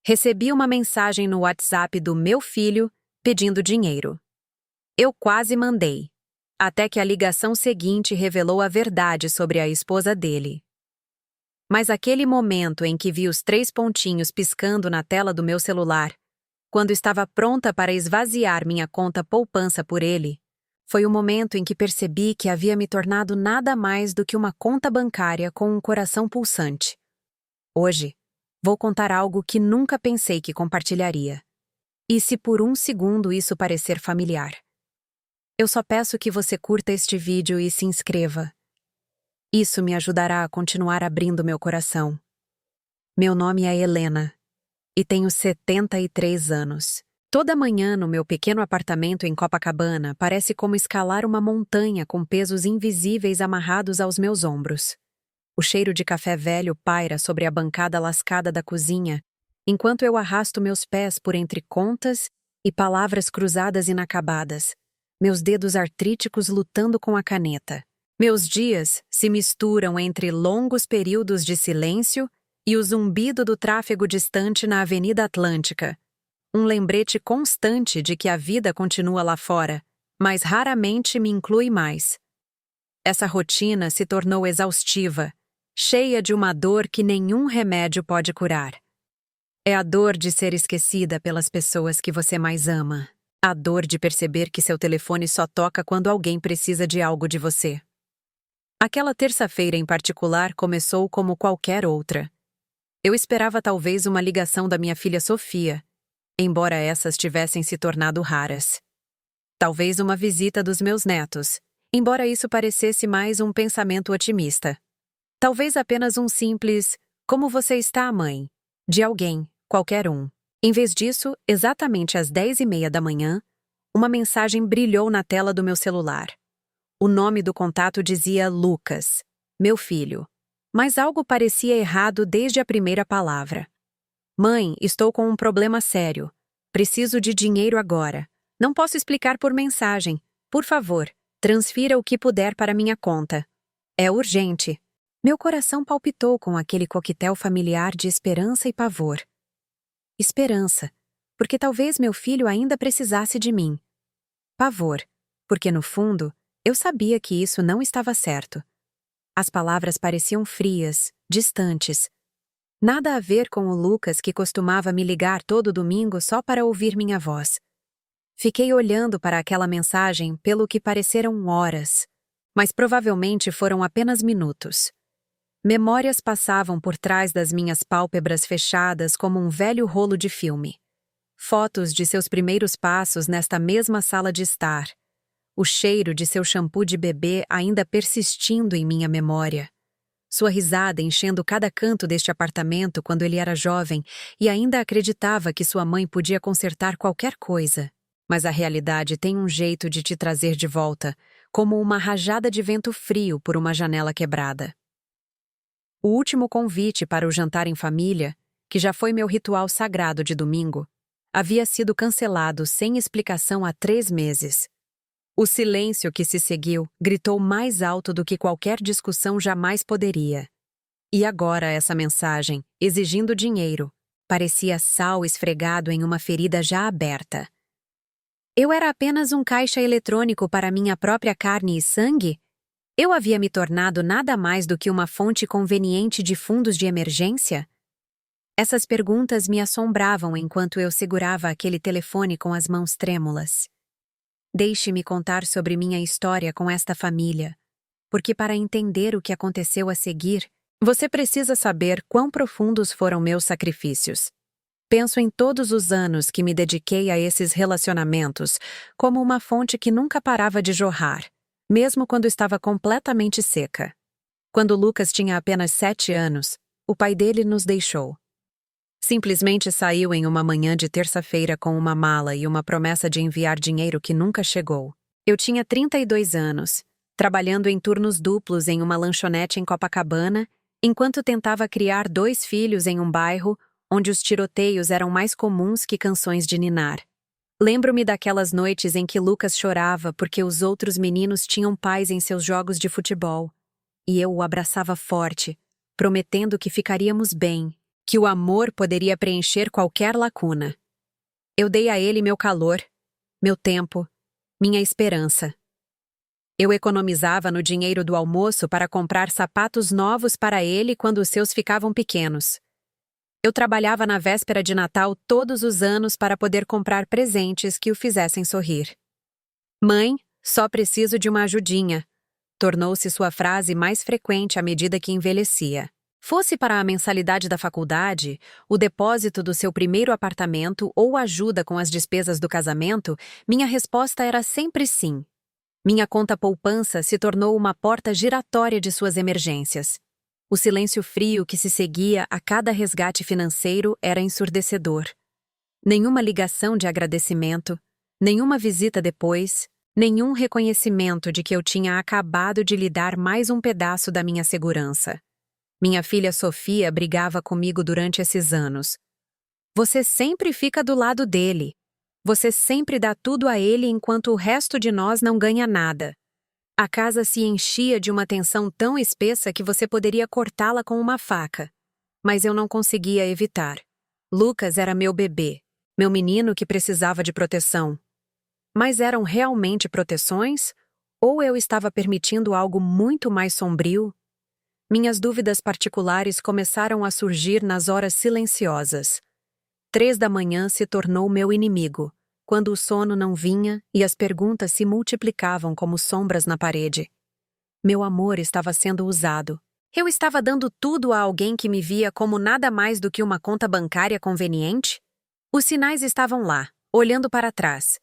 Recebi uma mensagem no WhatsApp do meu filho pedindo dinheiro. Eu quase mandei, até que a ligação seguinte revelou a verdade sobre a esposa dele. Mas aquele momento em que vi os 3 pontinhos piscando na tela do meu celular, quando estava pronta para esvaziar minha conta poupança por ele, foi o momento em que percebi que havia me tornado nada mais do que uma conta bancária com um coração pulsante. Hoje, vou contar algo que nunca pensei que compartilharia. E se por um segundo isso parecer familiar? Eu só peço que você curta este vídeo e se inscreva. Isso me ajudará a continuar abrindo meu coração. Meu nome é Helena e tenho 73 anos. Toda manhã no meu pequeno apartamento em Copacabana parece como escalar uma montanha com pesos invisíveis amarrados aos meus ombros. O cheiro de café velho paira sobre a bancada lascada da cozinha, enquanto eu arrasto meus pés por entre contas e palavras cruzadas inacabadas, meus dedos artríticos lutando com a caneta. Meus dias se misturam entre longos períodos de silêncio e o zumbido do tráfego distante na Avenida Atlântica. Um lembrete constante de que a vida continua lá fora, mas raramente me inclui mais. Essa rotina se tornou exaustiva, cheia de uma dor que nenhum remédio pode curar. É a dor de ser esquecida pelas pessoas que você mais ama. A dor de perceber que seu telefone só toca quando alguém precisa de algo de você. Aquela terça-feira em particular começou como qualquer outra. Eu esperava talvez uma ligação da minha filha Sofia, embora essas tivessem se tornado raras. Talvez uma visita dos meus netos, embora isso parecesse mais um pensamento otimista. Talvez apenas um simples "Como você está, mãe?" de alguém, qualquer um. Em vez disso, exatamente às 10h30 da manhã, uma mensagem brilhou na tela do meu celular. O nome do contato dizia Lucas, meu filho. Mas algo parecia errado desde a primeira palavra. Mãe, estou com um problema sério. Preciso de dinheiro agora. Não posso explicar por mensagem. Por favor, transfira o que puder para minha conta. É urgente. Meu coração palpitou com aquele coquetel familiar de esperança e pavor. Esperança, porque talvez meu filho ainda precisasse de mim. Pavor, porque no fundo, eu sabia que isso não estava certo. As palavras pareciam frias, distantes. Nada a ver com o Lucas que costumava me ligar todo domingo só para ouvir minha voz. Fiquei olhando para aquela mensagem pelo que pareceram horas, mas provavelmente foram apenas minutos. Memórias passavam por trás das minhas pálpebras fechadas como um velho rolo de filme. Fotos de seus primeiros passos nesta mesma sala de estar. O cheiro de seu shampoo de bebê ainda persistindo em minha memória. Sua risada enchendo cada canto deste apartamento quando ele era jovem e ainda acreditava que sua mãe podia consertar qualquer coisa. Mas a realidade tem um jeito de te trazer de volta, como uma rajada de vento frio por uma janela quebrada. O último convite para o jantar em família, que já foi meu ritual sagrado de domingo, havia sido cancelado sem explicação há 3 meses. O silêncio que se seguiu gritou mais alto do que qualquer discussão jamais poderia. E agora essa mensagem, exigindo dinheiro, parecia sal esfregado em uma ferida já aberta. Eu era apenas um caixa eletrônico para minha própria carne e sangue? Eu havia me tornado nada mais do que uma fonte conveniente de fundos de emergência? Essas perguntas me assombravam enquanto eu segurava aquele telefone com as mãos trêmulas. Deixe-me contar sobre minha história com esta família, porque para entender o que aconteceu a seguir, você precisa saber quão profundos foram meus sacrifícios. Penso em todos os anos que me dediquei a esses relacionamentos como uma fonte que nunca parava de jorrar, mesmo quando estava completamente seca. Quando Lucas tinha apenas 7 anos, o pai dele nos deixou. Simplesmente saiu em uma manhã de terça-feira com uma mala e uma promessa de enviar dinheiro que nunca chegou. Eu tinha 32 anos, trabalhando em turnos duplos em uma lanchonete em Copacabana, enquanto tentava criar 2 filhos em um bairro onde os tiroteios eram mais comuns que canções de ninar. Lembro-me daquelas noites em que Lucas chorava porque os outros meninos tinham pais em seus jogos de futebol, e eu o abraçava forte, prometendo que ficaríamos bem, que o amor poderia preencher qualquer lacuna. Eu dei a ele meu calor, meu tempo, minha esperança. Eu economizava no dinheiro do almoço para comprar sapatos novos para ele quando os seus ficavam pequenos. Eu trabalhava na véspera de Natal todos os anos para poder comprar presentes que o fizessem sorrir. Mãe, só preciso de uma ajudinha, tornou-se sua frase mais frequente à medida que envelhecia. Fosse para a mensalidade da faculdade, o depósito do seu primeiro apartamento ou ajuda com as despesas do casamento, minha resposta era sempre sim. Minha conta poupança se tornou uma porta giratória de suas emergências. O silêncio frio que se seguia a cada resgate financeiro era ensurdecedor. Nenhuma ligação de agradecimento, nenhuma visita depois, nenhum reconhecimento de que eu tinha acabado de lhe dar mais um pedaço da minha segurança. Minha filha Sofia brigava comigo durante esses anos. Você sempre fica do lado dele. Você sempre dá tudo a ele enquanto o resto de nós não ganha nada. A casa se enchia de uma tensão tão espessa que você poderia cortá-la com uma faca. Mas eu não conseguia evitar. Lucas era meu bebê, meu menino que precisava de proteção. Mas eram realmente proteções? Ou eu estava permitindo algo muito mais sombrio? Minhas dúvidas particulares começaram a surgir nas horas silenciosas. 3 da manhã se tornou meu inimigo, quando o sono não vinha e as perguntas se multiplicavam como sombras na parede. Meu amor estava sendo usado. Eu estava dando tudo a alguém que me via como nada mais do que uma conta bancária conveniente? Os sinais estavam lá, olhando para trás.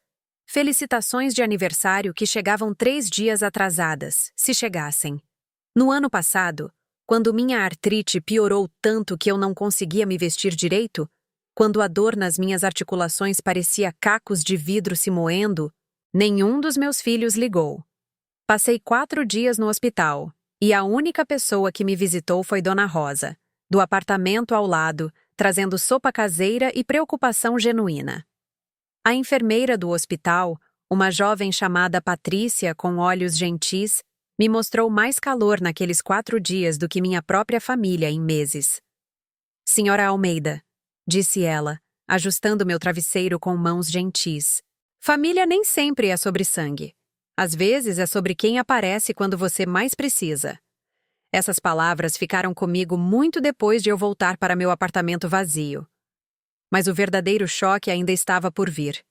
Felicitações de aniversário que chegavam 3 dias atrasadas, se chegassem. No ano passado, quando minha artrite piorou tanto que eu não conseguia me vestir direito, quando a dor nas minhas articulações parecia cacos de vidro se moendo, nenhum dos meus filhos ligou. Passei 4 dias no hospital, e a única pessoa que me visitou foi Dona Rosa, do apartamento ao lado, trazendo sopa caseira e preocupação genuína. A enfermeira do hospital, uma jovem chamada Patrícia com olhos gentis, me mostrou mais calor naqueles 4 dias do que minha própria família em meses. Senhora Almeida, disse ela, ajustando meu travesseiro com mãos gentis. Família nem sempre é sobre sangue. Às vezes é sobre quem aparece quando você mais precisa. Essas palavras ficaram comigo muito depois de eu voltar para meu apartamento vazio. Mas o verdadeiro choque ainda estava por vir.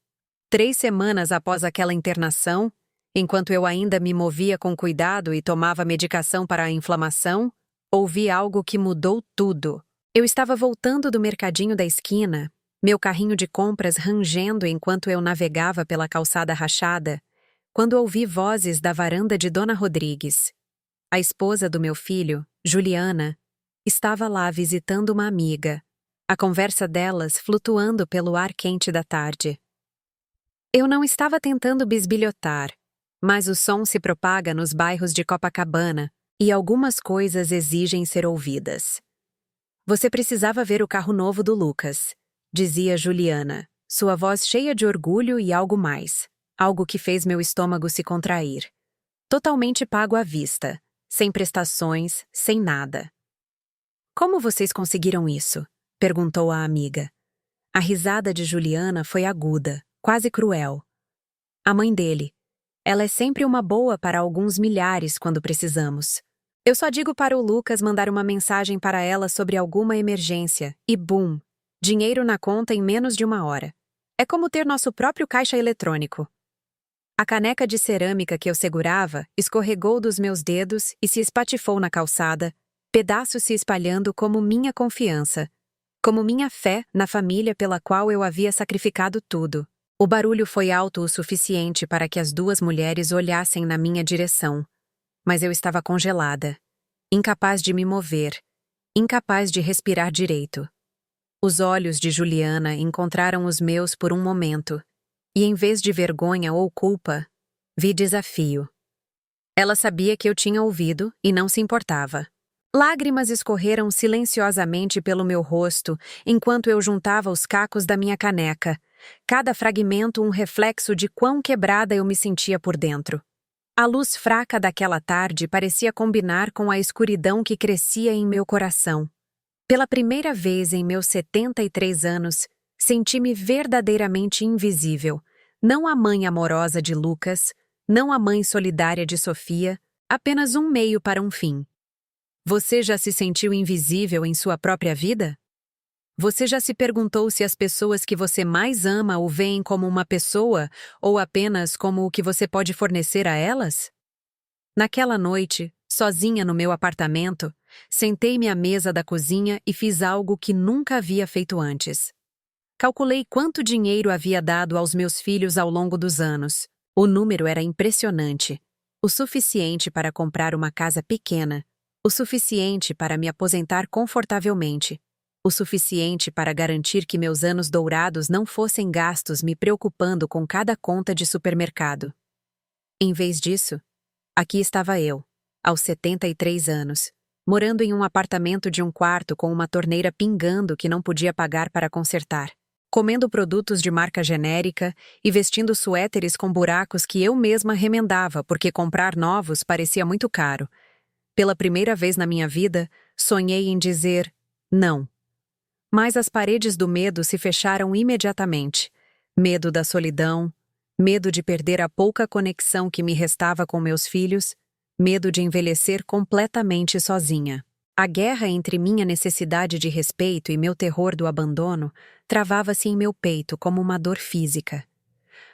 3 semanas após aquela internação, enquanto eu ainda me movia com cuidado e tomava medicação para a inflamação, ouvi algo que mudou tudo. Eu estava voltando do mercadinho da esquina, meu carrinho de compras rangendo enquanto eu navegava pela calçada rachada, quando ouvi vozes da varanda de Dona Rodrigues. A esposa do meu filho, Juliana, estava lá visitando uma amiga, a conversa delas flutuando pelo ar quente da tarde. Eu não estava tentando bisbilhotar, mas o som se propaga nos bairros de Copacabana e algumas coisas exigem ser ouvidas. Você precisava ver o carro novo do Lucas, dizia Juliana, sua voz cheia de orgulho e algo mais, algo que fez meu estômago se contrair. Totalmente pago à vista, sem prestações, sem nada. Como vocês conseguiram isso? Perguntou a amiga. A risada de Juliana foi aguda, quase cruel. A mãe dele. Ela é sempre uma boa para alguns milhares quando precisamos. Eu só digo para o Lucas mandar uma mensagem para ela sobre alguma emergência e bum, dinheiro na conta em menos de 1 hora. É como ter nosso próprio caixa eletrônico. A caneca de cerâmica que eu segurava escorregou dos meus dedos e se espatifou na calçada, pedaços se espalhando como minha confiança, como minha fé na família pela qual eu havia sacrificado tudo. O barulho foi alto o suficiente para que as 2 mulheres olhassem na minha direção. Mas eu estava congelada, incapaz de me mover, incapaz de respirar direito. Os olhos de Juliana encontraram os meus por um momento, e em vez de vergonha ou culpa, vi desafio. Ela sabia que eu tinha ouvido e não se importava. Lágrimas escorreram silenciosamente pelo meu rosto enquanto eu juntava os cacos da minha caneca, cada fragmento um reflexo de quão quebrada eu me sentia por dentro. A luz fraca daquela tarde parecia combinar com a escuridão que crescia em meu coração. Pela primeira vez em meus 73 anos, senti-me verdadeiramente invisível. Não a mãe amorosa de Lucas, não a mãe solidária de Sofia, apenas um meio para um fim. Você já se sentiu invisível em sua própria vida? Você já se perguntou se as pessoas que você mais ama o veem como uma pessoa ou apenas como o que você pode fornecer a elas? Naquela noite, sozinha no meu apartamento, sentei-me à mesa da cozinha e fiz algo que nunca havia feito antes. Calculei quanto dinheiro havia dado aos meus filhos ao longo dos anos. O número era impressionante. O suficiente para comprar uma casa pequena, o suficiente para me aposentar confortavelmente, o suficiente para garantir que meus anos dourados não fossem gastos me preocupando com cada conta de supermercado. Em vez disso, aqui estava eu, aos 73 anos, morando em um apartamento de um quarto com uma torneira pingando que não podia pagar para consertar, comendo produtos de marca genérica e vestindo suéteres com buracos que eu mesma remendava porque comprar novos parecia muito caro. Pela primeira vez na minha vida, sonhei em dizer não. Mas as paredes do medo se fecharam imediatamente. Medo da solidão, medo de perder a pouca conexão que me restava com meus filhos, medo de envelhecer completamente sozinha. A guerra entre minha necessidade de respeito e meu terror do abandono travava-se em meu peito como uma dor física.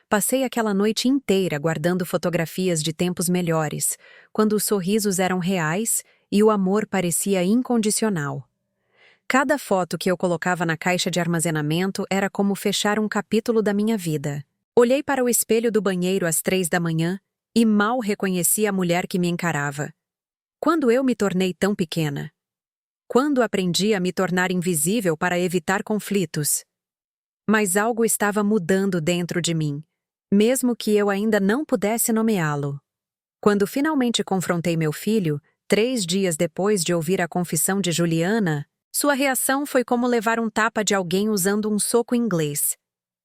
Passei aquela noite inteira guardando fotografias de tempos melhores, quando os sorrisos eram reais e o amor parecia incondicional. Cada foto que eu colocava na caixa de armazenamento era como fechar um capítulo da minha vida. Olhei para o espelho do banheiro às 3 da manhã e mal reconheci a mulher que me encarava. Quando eu me tornei tão pequena? Quando aprendi a me tornar invisível para evitar conflitos? Mas algo estava mudando dentro de mim, mesmo que eu ainda não pudesse nomeá-lo. Quando finalmente confrontei meu filho, 3 dias depois de ouvir a confissão de Juliana, sua reação foi como levar um tapa de alguém usando um soco inglês.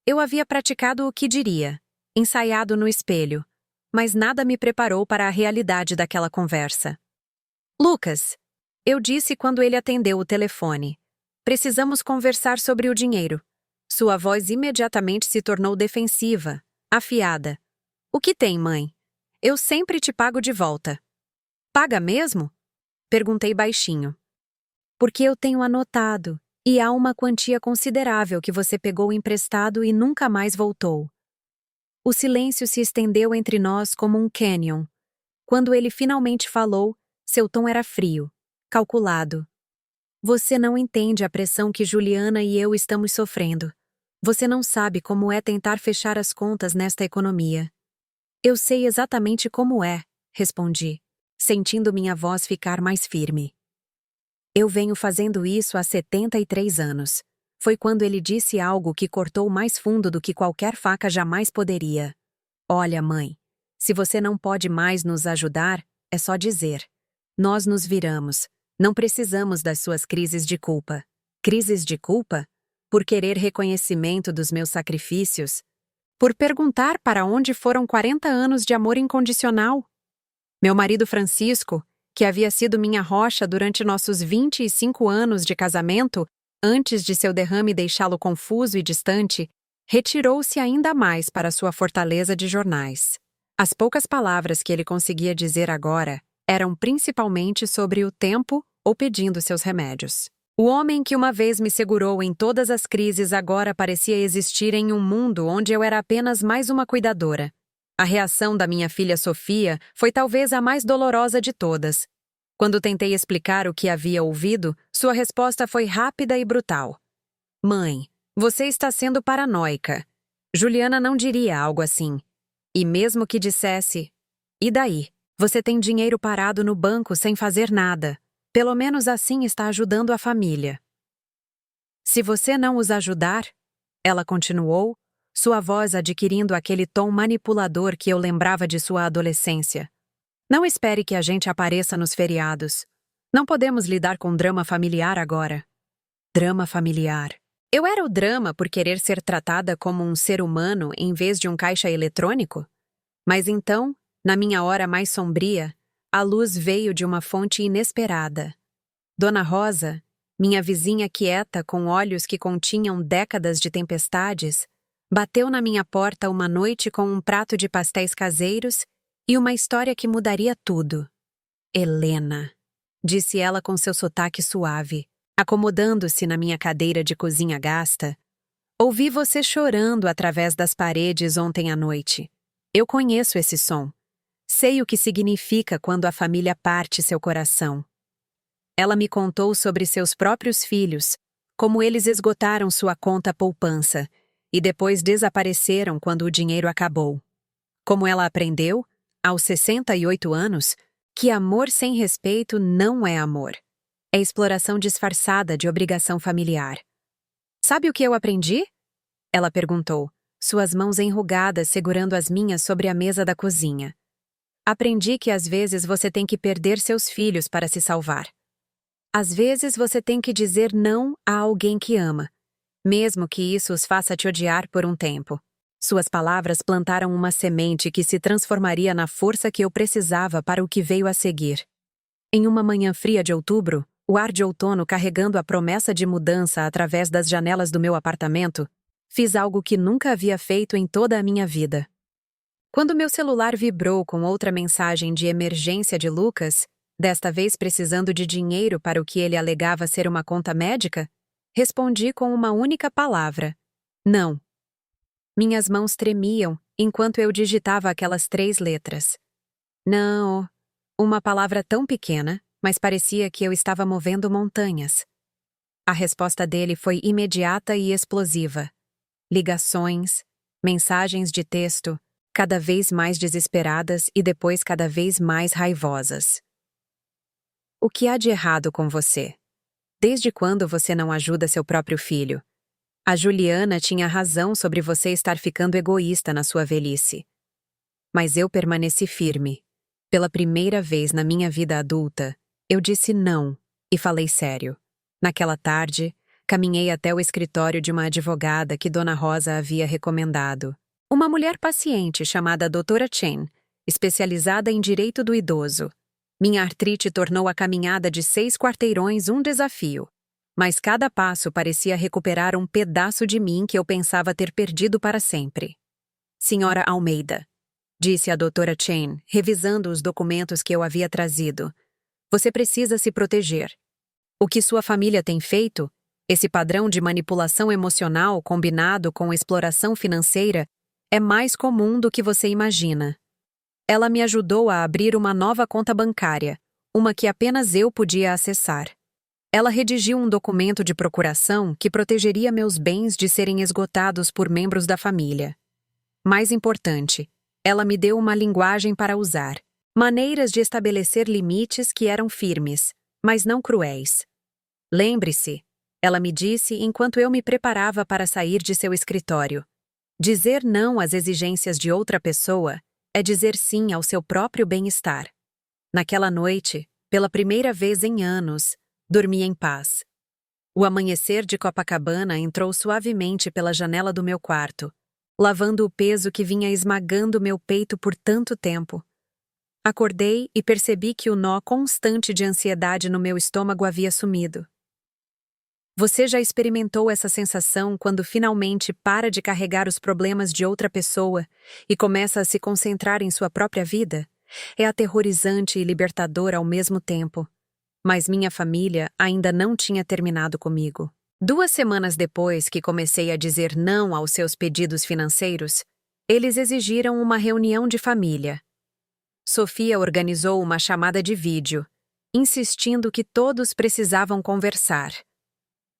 Eu havia praticado o que diria, ensaiado no espelho, mas nada me preparou para a realidade daquela conversa. Lucas, eu disse quando ele atendeu o telefone. Precisamos conversar sobre o dinheiro. Sua voz imediatamente se tornou defensiva, afiada. O que tem, mãe? Eu sempre te pago de volta. Paga mesmo? Perguntei baixinho. Porque eu tenho anotado, e há uma quantia considerável que você pegou emprestado e nunca mais voltou. O silêncio se estendeu entre nós como um cânion. Quando ele finalmente falou, seu tom era frio, calculado. Você não entende a pressão que Juliana e eu estamos sofrendo. Você não sabe como é tentar fechar as contas nesta economia. Eu sei exatamente como é, respondi, sentindo minha voz ficar mais firme. Eu venho fazendo isso há 73 anos. Foi quando ele disse algo que cortou mais fundo do que qualquer faca jamais poderia. Olha, mãe, se você não pode mais nos ajudar, é só dizer. Nós nos viramos. Não precisamos das suas crises de culpa. Crises de culpa? Por querer reconhecimento dos meus sacrifícios? Por perguntar para onde foram 40 anos de amor incondicional? Meu marido Francisco, que havia sido minha rocha durante nossos 25 anos de casamento, antes de seu derrame deixá-lo confuso e distante, retirou-se ainda mais para sua fortaleza de jornais. As poucas palavras que ele conseguia dizer agora eram principalmente sobre o tempo ou pedindo seus remédios. O homem que uma vez me segurou em todas as crises agora parecia existir em um mundo onde eu era apenas mais uma cuidadora. A reação da minha filha Sofia foi talvez a mais dolorosa de todas. Quando tentei explicar o que havia ouvido, sua resposta foi rápida e brutal. Mãe, você está sendo paranoica. Juliana não diria algo assim. E mesmo que dissesse, e daí? Você tem dinheiro parado no banco sem fazer nada. Pelo menos assim está ajudando a família. Se você não os ajudar, ela continuou, sua voz adquirindo aquele tom manipulador que eu lembrava de sua adolescência. Não espere que a gente apareça nos feriados. Não podemos lidar com drama familiar agora. Drama familiar. Eu era o drama por querer ser tratada como um ser humano em vez de um caixa eletrônico? Mas então, na minha hora mais sombria, a luz veio de uma fonte inesperada. Dona Rosa, Minha vizinha quieta, com olhos que continham décadas de tempestades, bateu na minha porta uma noite com um prato de pastéis caseiros e uma história que mudaria tudo. Helena, disse ela com seu sotaque suave, acomodando-se na minha cadeira de cozinha gasta. Ouvi você chorando através das paredes ontem à noite. Eu conheço esse som. Sei o que significa quando a família parte seu coração. Ela me contou sobre seus próprios filhos, como eles esgotaram sua conta poupança e depois desapareceram quando o dinheiro acabou. Como ela aprendeu, aos 68 anos, que amor sem respeito não é amor. É exploração disfarçada de obrigação familiar. Sabe o que eu aprendi? Ela perguntou, suas mãos enrugadas segurando as minhas sobre a mesa da cozinha. Aprendi que às vezes você tem que perder seus filhos para se salvar. Às vezes você tem que dizer não a alguém que ama, mesmo que isso os faça te odiar por um tempo. Suas palavras plantaram uma semente que se transformaria na força que eu precisava para o que veio a seguir. Em uma manhã fria de outubro, o ar de outono carregando a promessa de mudança através das janelas do meu apartamento, fiz algo que nunca havia feito em toda a minha vida. Quando meu celular vibrou com outra mensagem de emergência de Lucas, desta vez precisando de dinheiro para o que ele alegava ser uma conta médica, respondi com uma única palavra: não. Minhas mãos tremiam enquanto eu digitava aquelas 3 letras. Não. Uma palavra tão pequena, mas parecia que eu estava movendo montanhas. A resposta dele foi imediata e explosiva. Ligações, mensagens de texto, cada vez mais desesperadas e depois cada vez mais raivosas. O que há de errado com você? Desde quando você não ajuda seu próprio filho? A Juliana tinha razão sobre você estar ficando egoísta na sua velhice. Mas eu permaneci firme. Pela primeira vez na minha vida adulta, eu disse não e falei sério. Naquela tarde, caminhei até o escritório de uma advogada que Dona Rosa havia recomendado. Uma mulher paciente chamada Doutora Chen, especializada em direito do idoso. Minha artrite tornou a caminhada de 6 quarteirões um desafio. Mas cada passo parecia recuperar um pedaço de mim que eu pensava ter perdido para sempre. Senhora Almeida, disse a doutora Chen, revisando os documentos que eu havia trazido. Você precisa se proteger. O que sua família tem feito, esse padrão de manipulação emocional combinado com exploração financeira, é mais comum do que você imagina. Ela me ajudou a abrir uma nova conta bancária, uma que apenas eu podia acessar. Ela redigiu um documento de procuração que protegeria meus bens de serem esgotados por membros da família. Mais importante, ela me deu uma linguagem para usar, maneiras de estabelecer limites que eram firmes, mas não cruéis. Lembre-se, ela me disse enquanto eu me preparava para sair de seu escritório. Dizer não às exigências de outra pessoa é dizer sim ao seu próprio bem-estar. Naquela noite, pela primeira vez em anos, dormi em paz. O amanhecer de Copacabana entrou suavemente pela janela do meu quarto, lavando o peso que vinha esmagando meu peito por tanto tempo. Acordei e percebi que o nó constante de ansiedade no meu estômago havia sumido. Você já experimentou essa sensação quando finalmente para de carregar os problemas de outra pessoa e começa a se concentrar em sua própria vida? É aterrorizante e libertador ao mesmo tempo. Mas minha família ainda não tinha terminado comigo. 2 semanas depois que comecei a dizer não aos seus pedidos financeiros, eles exigiram uma reunião de família. Sofia organizou uma chamada de vídeo, insistindo que todos precisavam conversar.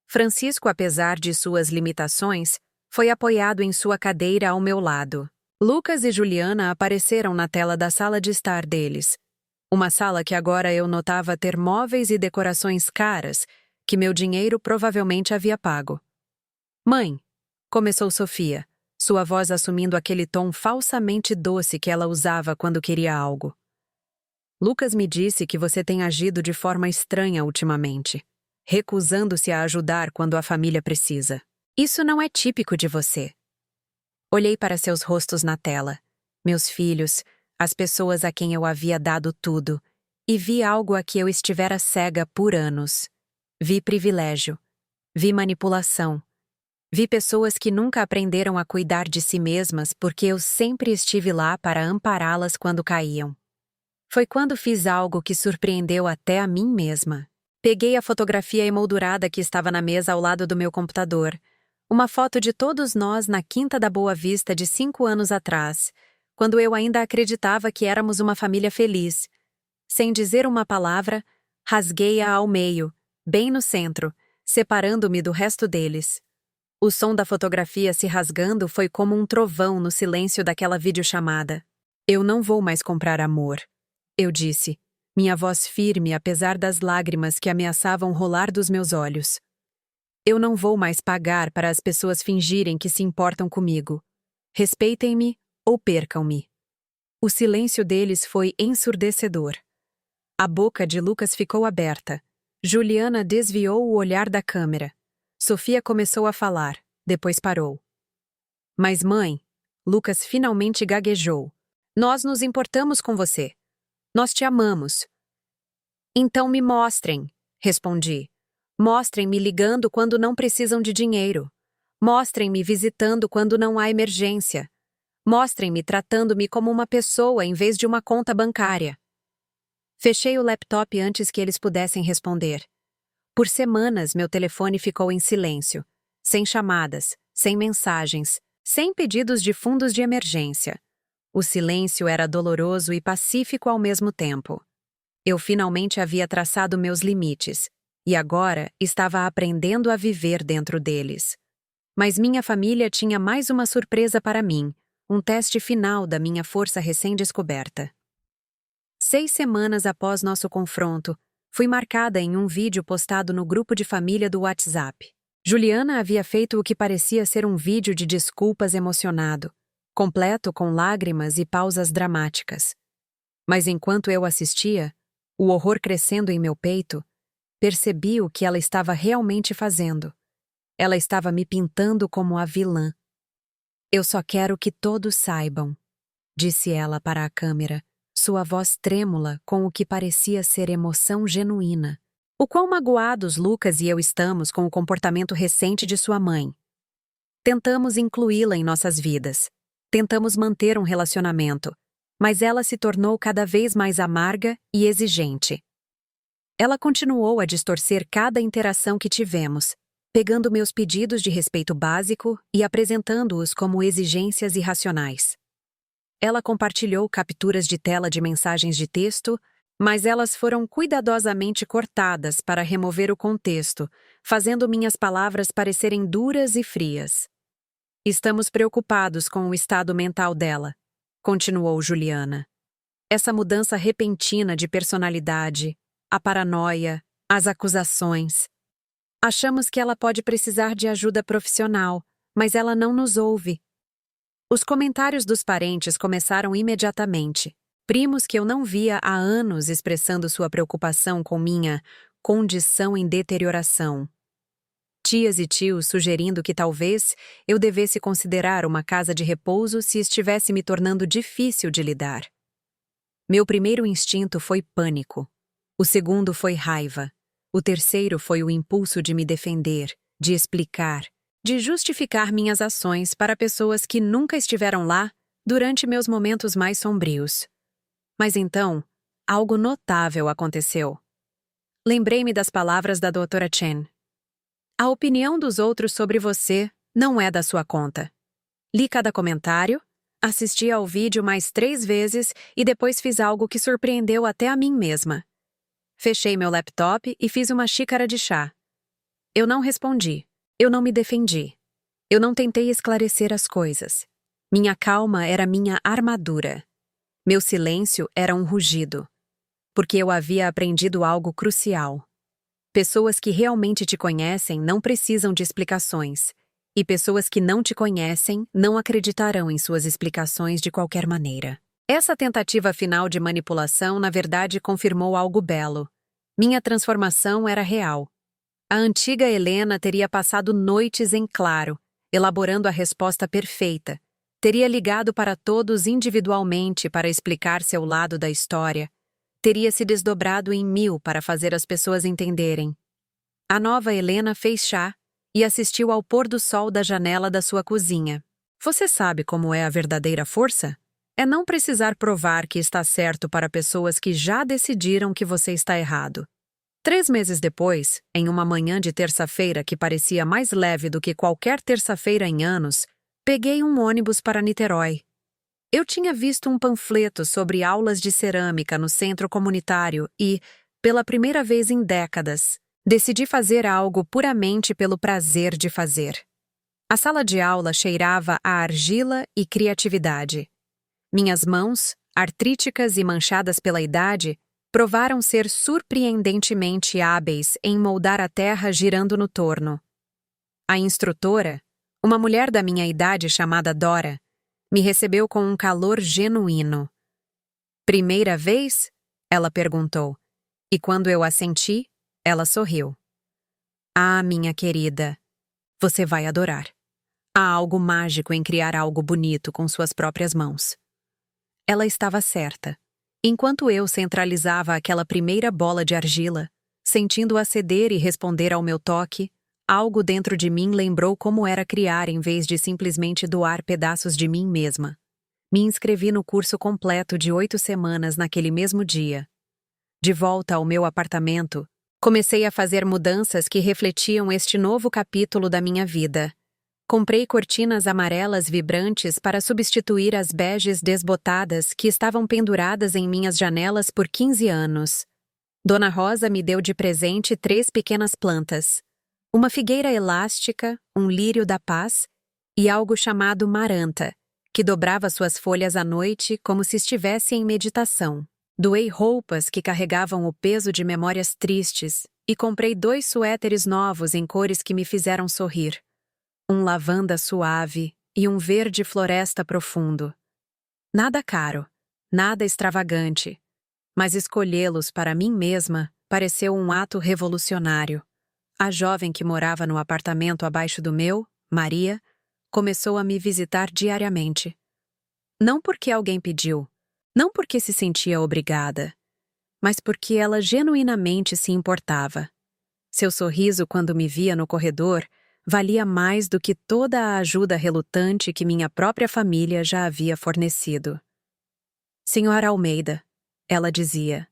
Francisco, apesar de suas limitações, foi apoiado em sua cadeira ao meu lado. Lucas e Juliana apareceram na tela da sala de estar deles. Uma sala que agora eu notava ter móveis e decorações caras, que meu dinheiro provavelmente havia pago. Mãe, começou Sofia, sua voz assumindo aquele tom falsamente doce que ela usava quando queria algo. Lucas me disse que você tem agido de forma estranha ultimamente, recusando-se a ajudar quando a família precisa. Isso não é típico de você. Olhei para seus rostos na tela, meus filhos, as pessoas a quem eu havia dado tudo, e vi algo a que eu estivera cega por anos. Vi privilégio. Vi manipulação. Vi pessoas que nunca aprenderam a cuidar de si mesmas porque eu sempre estive lá para ampará-las quando caíam. Foi quando fiz algo que surpreendeu até a mim mesma. Peguei a fotografia emoldurada que estava na mesa ao lado do meu computador. Uma foto de todos nós na Quinta da Boa Vista de 5 anos atrás, quando eu ainda acreditava que éramos uma família feliz. Sem dizer uma palavra, rasguei-a ao meio, bem no centro, separando-me do resto deles. O som da fotografia se rasgando foi como um trovão no silêncio daquela videochamada. Eu não vou mais comprar amor, eu disse, minha voz firme apesar das lágrimas que ameaçavam rolar dos meus olhos. Eu não vou mais pagar para as pessoas fingirem que se importam comigo. Respeitem-me ou percam-me. O silêncio deles foi ensurdecedor. A boca de Lucas ficou aberta. Juliana desviou o olhar da câmera. Sofia começou a falar, depois parou. Mas mãe, Lucas finalmente gaguejou. Nós nos importamos com você. Nós te amamos. Então me mostrem, respondi. Mostrem-me ligando quando não precisam de dinheiro. Mostrem-me visitando quando não há emergência. Mostrem-me tratando-me como uma pessoa em vez de uma conta bancária. Fechei o laptop antes que eles pudessem responder. Por semanas, meu telefone ficou em silêncio. Sem chamadas, sem mensagens, sem pedidos de fundos de emergência. O silêncio era doloroso e pacífico ao mesmo tempo. Eu finalmente havia traçado meus limites, e agora estava aprendendo a viver dentro deles. Mas minha família tinha mais uma surpresa para mim, um teste final da minha força recém-descoberta. 6 semanas após nosso confronto, fui marcada em um vídeo postado no grupo de família do WhatsApp. Juliana havia feito o que parecia ser um vídeo de desculpas emocionado, completo com lágrimas e pausas dramáticas. Mas enquanto eu assistia, o horror crescendo em meu peito, percebi o que ela estava realmente fazendo. Ela estava me pintando como a vilã. Eu só quero que todos saibam, disse ela para a câmera, sua voz trêmula com o que parecia ser emoção genuína. O quão magoados Lucas e eu estamos com o comportamento recente de sua mãe. Tentamos incluí-la em nossas vidas. Tentamos manter um relacionamento, mas ela se tornou cada vez mais amarga e exigente. Ela continuou a distorcer cada interação que tivemos, pegando meus pedidos de respeito básico e apresentando-os como exigências irracionais. Ela compartilhou capturas de tela de mensagens de texto, mas elas foram cuidadosamente cortadas para remover o contexto, fazendo minhas palavras parecerem duras e frias. Estamos preocupados com o estado mental dela, continuou Juliana. Essa mudança repentina de personalidade, a paranoia, as acusações. Achamos que ela pode precisar de ajuda profissional, mas ela não nos ouve. Os comentários dos parentes começaram imediatamente. Primos que eu não via há anos expressando sua preocupação com minha condição em deterioração. Tias e tios sugerindo que talvez eu devesse considerar uma casa de repouso se estivesse me tornando difícil de lidar. Meu primeiro instinto foi pânico. O segundo foi raiva. O terceiro foi o impulso de me defender, de explicar, de justificar minhas ações para pessoas que nunca estiveram lá durante meus momentos mais sombrios. Mas então, algo notável aconteceu. Lembrei-me das palavras da doutora Chen. A opinião dos outros sobre você não é da sua conta. Li cada comentário, assisti ao vídeo mais 3 vezes e depois fiz algo que surpreendeu até a mim mesma. Fechei meu laptop e fiz uma xícara de chá. Eu não respondi. Eu não me defendi. Eu não tentei esclarecer as coisas. Minha calma era minha armadura. Meu silêncio era um rugido. Porque eu havia aprendido algo crucial. Pessoas que realmente te conhecem não precisam de explicações. E pessoas que não te conhecem não acreditarão em suas explicações de qualquer maneira. Essa tentativa final de manipulação, na verdade, confirmou algo belo. Minha transformação era real. A antiga Helena teria passado noites em claro, elaborando a resposta perfeita. Teria ligado para todos individualmente para explicar seu lado da história. Teria se desdobrado em 1000 para fazer as pessoas entenderem. A nova Helena fez chá e assistiu ao pôr do sol da janela da sua cozinha. Você sabe como é a verdadeira força? É não precisar provar que está certo para pessoas que já decidiram que você está errado. 3 meses depois, em uma manhã de terça-feira que parecia mais leve do que qualquer terça-feira em anos, peguei um ônibus para Niterói. Eu tinha visto um panfleto sobre aulas de cerâmica no centro comunitário e, pela primeira vez em décadas, decidi fazer algo puramente pelo prazer de fazer. A sala de aula cheirava a argila e criatividade. Minhas mãos, artríticas e manchadas pela idade, provaram ser surpreendentemente hábeis em moldar a terra girando no torno. A instrutora, uma mulher da minha idade chamada Dora, me recebeu com um calor genuíno. Primeira vez? Ela perguntou, e quando eu assenti, ela sorriu. Ah, minha querida, você vai adorar. Há algo mágico em criar algo bonito com suas próprias mãos. Ela estava certa. Enquanto eu centralizava aquela primeira bola de argila, sentindo-a ceder e responder ao meu toque, algo dentro de mim lembrou como era criar em vez de simplesmente doar pedaços de mim mesma. Me inscrevi no curso completo de 8 semanas naquele mesmo dia. De volta ao meu apartamento, comecei a fazer mudanças que refletiam este novo capítulo da minha vida. Comprei cortinas amarelas vibrantes para substituir as beges desbotadas que estavam penduradas em minhas janelas por 15 anos. Dona Rosa me deu de presente 3 pequenas plantas. Uma figueira elástica, um lírio da paz e algo chamado maranta, que dobrava suas folhas à noite como se estivesse em meditação. Doei roupas que carregavam o peso de memórias tristes e comprei 2 suéteres novos em cores que me fizeram sorrir. Um lavanda suave e um verde floresta profundo. Nada caro, nada extravagante, mas escolhê-los para mim mesma pareceu um ato revolucionário. A jovem que morava no apartamento abaixo do meu, Maria, começou a me visitar diariamente. Não porque alguém pediu, não porque se sentia obrigada, mas porque ela genuinamente se importava. Seu sorriso quando me via no corredor valia mais do que toda a ajuda relutante que minha própria família já havia fornecido. Senhora Almeida, ela dizia,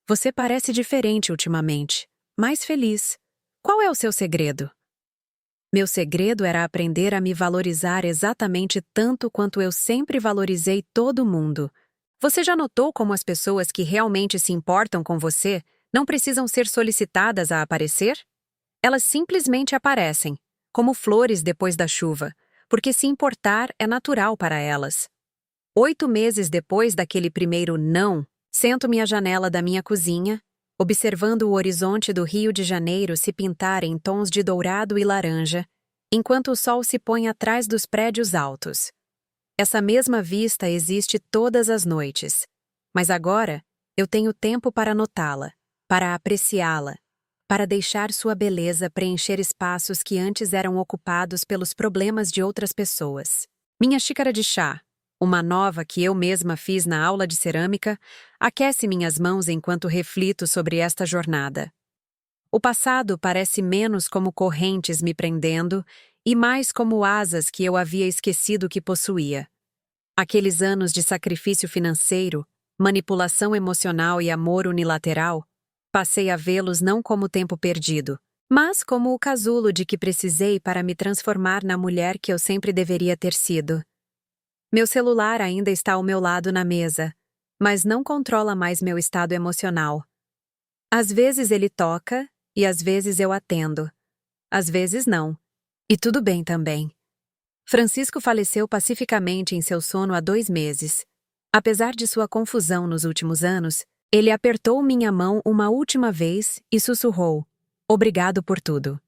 você parece diferente ultimamente, mais feliz. Qual é o seu segredo? Meu segredo era aprender a me valorizar exatamente tanto quanto eu sempre valorizei todo mundo. Você já notou como as pessoas que realmente se importam com você não precisam ser solicitadas a aparecer? Elas simplesmente aparecem, como flores depois da chuva, porque se importar é natural para elas. 8 meses depois daquele primeiro não, sento-me à janela da minha cozinha, observando o horizonte do Rio de Janeiro se pintar em tons de dourado e laranja, enquanto o sol se põe atrás dos prédios altos. Essa mesma vista existe todas as noites, mas agora eu tenho tempo para notá-la, para apreciá-la, para deixar sua beleza preencher espaços que antes eram ocupados pelos problemas de outras pessoas. Minha xícara de chá, uma nova que eu mesma fiz na aula de cerâmica, aquece minhas mãos enquanto reflito sobre esta jornada. O passado parece menos como correntes me prendendo e mais como asas que eu havia esquecido que possuía. Aqueles anos de sacrifício financeiro, manipulação emocional e amor unilateral, passei a vê-los não como tempo perdido, mas como o casulo de que precisei para me transformar na mulher que eu sempre deveria ter sido. Meu celular ainda está ao meu lado na mesa, mas não controla mais meu estado emocional. Às vezes ele toca e às vezes eu atendo. Às vezes não. E tudo bem também. Francisco faleceu pacificamente em seu sono há 2 meses. Apesar de sua confusão nos últimos anos, ele apertou minha mão uma última vez e sussurrou: "Obrigado por tudo."